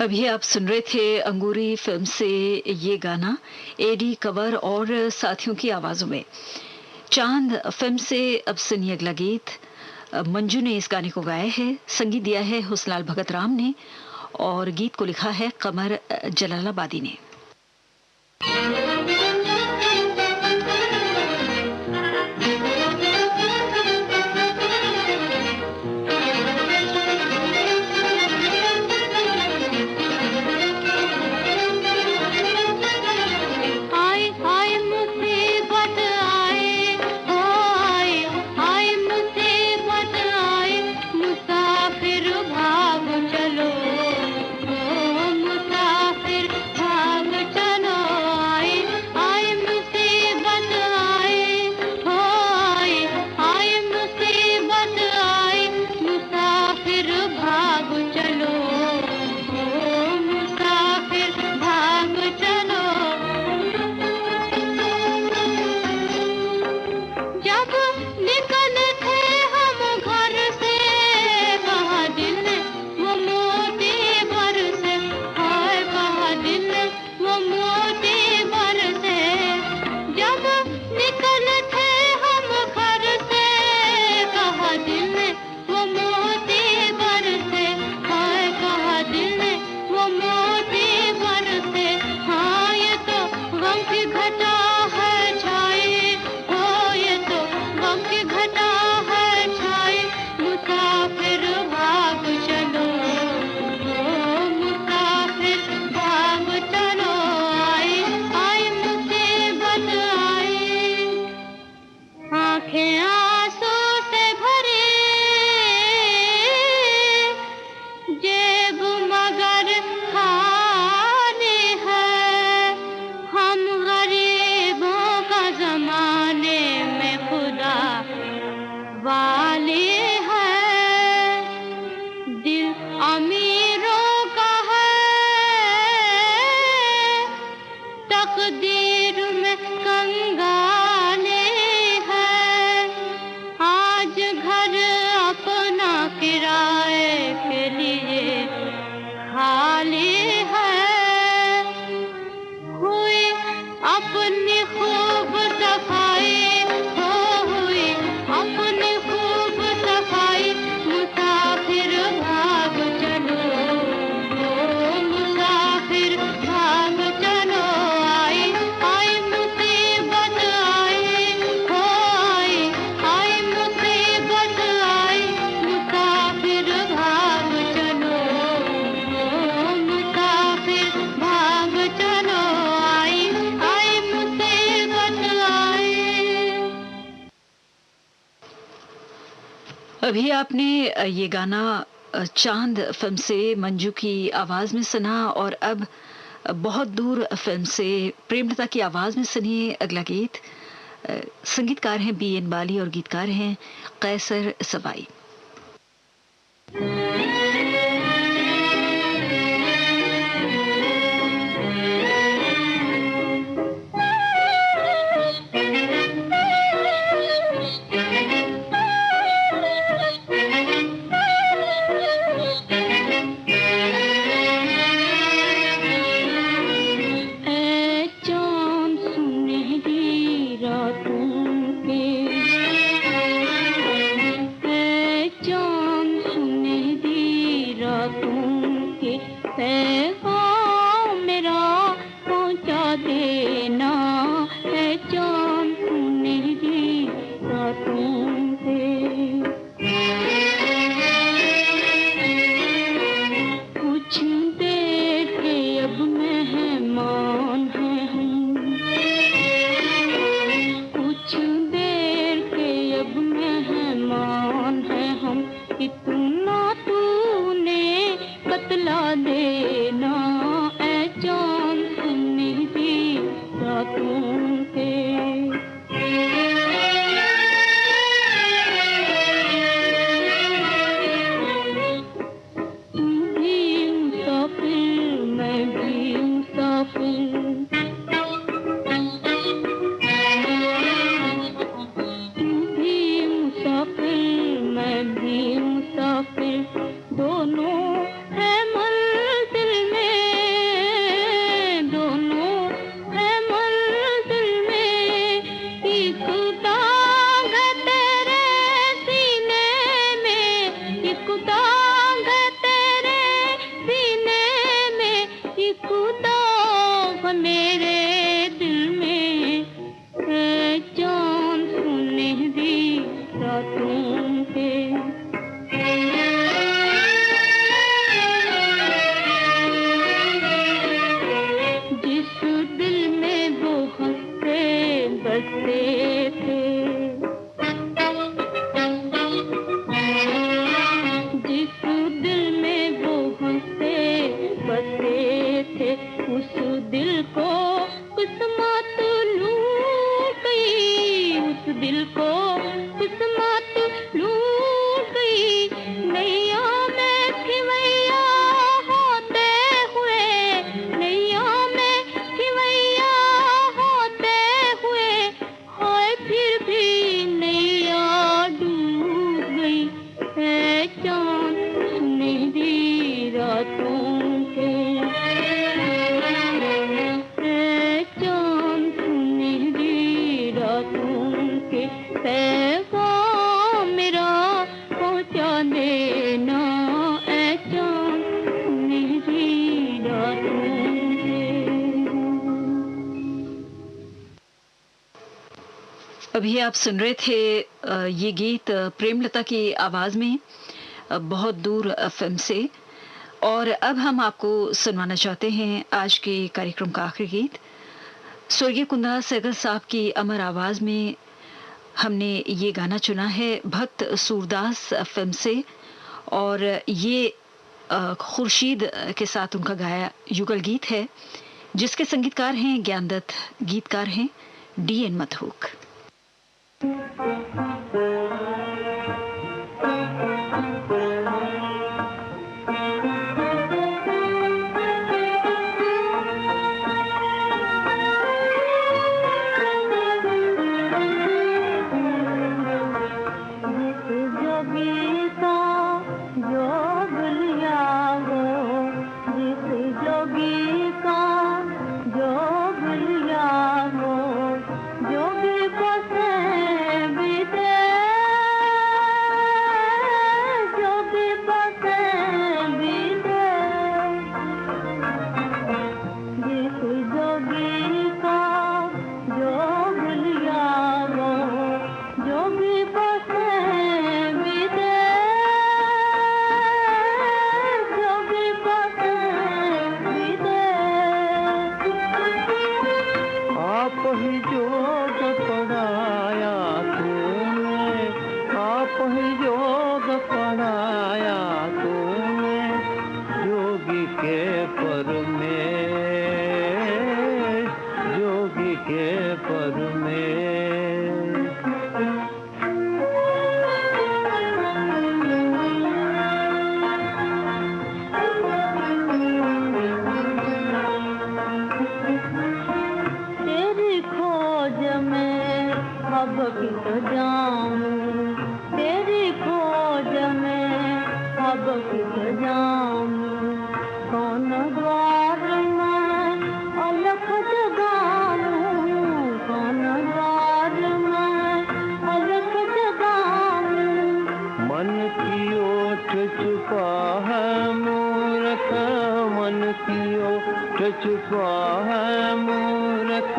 अभी आप सुन रहे थे अंगूरी फिल्म से ये गाना एडी कंवर और साथियों की आवाजों में। चांद फिल्म से अब सुनिए अगला गीत। मंजू ने इस गाने को गाया है, संगीत दिया है हुस्नलाल भगत राम ने और गीत को लिखा है कमर जलालाबादी ने। अभी आपने ये गाना चांद फिल्म से मंजू की आवाज में सुना और अब बहुत दूर फिल्म से प्रेमलता की आवाज में सुनिए अगला गीत। संगीतकार हैं बीएन बाली और गीतकार हैं कैसर सबाई। इतना तूने बतला देना ऐ चांद सुनहरी रातों के। अभी आप सुन रहे थे ये गीत प्रेमलता की आवाज में बहुत दूर फिल्म से। और अब हम आपको सुनवाना चाहते हैं आज के कार्यक्रम का आखिरी गीत। स्वर्गीय कुंदरा सहगल साहब की अमर आवाज में हमने ये गाना चुना है भक्त सूरदास फिल्म से, और ये खुर्शीद के साथ उनका गाया युगल गीत है, जिसके संगीतकार हैं ज्ञानदत्त, गीतकार हैं डी.एन. मथुक। छुपा है मूरख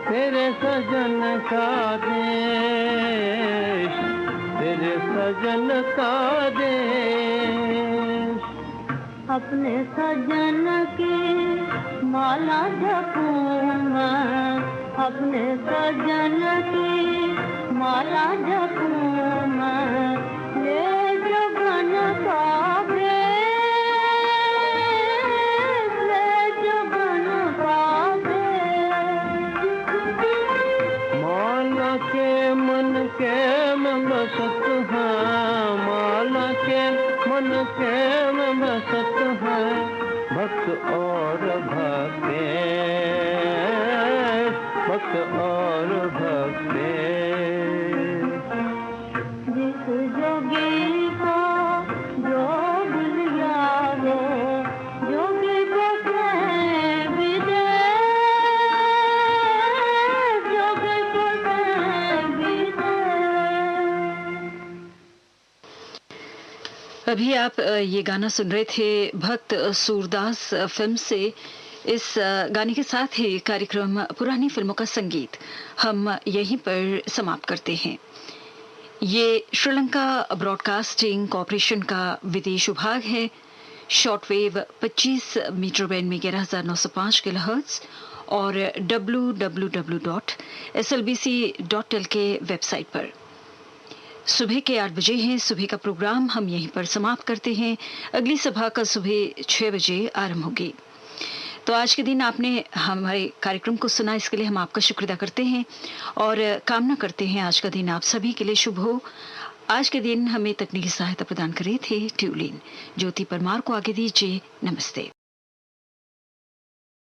तेरे सजन का देश, तेरे सजन का देश। अपने सजन की माला जपूं मैं, अपने सजन की माला जपूं मैं, ले जगन है, माला के मन के में बसत है, भक्त और भक्ते, भक्त और भक्ते। जिस जोगी को जो भूल जावे, जोगी को कहे विदेश, जोगी को कहे विदेश। अभी आप ये गाना सुन रहे थे भक्त सूरदास फिल्म से। इस गाने के साथ ही कार्यक्रम पुरानी फिल्मों का संगीत हम यहीं पर समाप्त करते हैं। ये श्रीलंका ब्रॉडकास्टिंग कॉरपोरेशन का विदेश विभाग है। शॉर्टवेव 25 मीटर बैंड में 11,905 किलोहर्ट्ज और www.slbc.tel के वेबसाइट पर। सुबह के 8 बजे हैं। सुबह का प्रोग्राम हम यहीं पर समाप्त करते हैं। अगली सभा कल सुबह 6 बजे आरंभ होगी। तो आज के दिन आपने हमारे कार्यक्रम को सुना, इसके लिए हम आपका शुक्र अदा करते हैं और कामना करते हैं आज का दिन आप सभी के लिए शुभ हो। आज के दिन हमें तकनीकी सहायता प्रदान कर रहे थे ट्यूलिन। ज्योति परमार को आगे दीजिए। नमस्ते।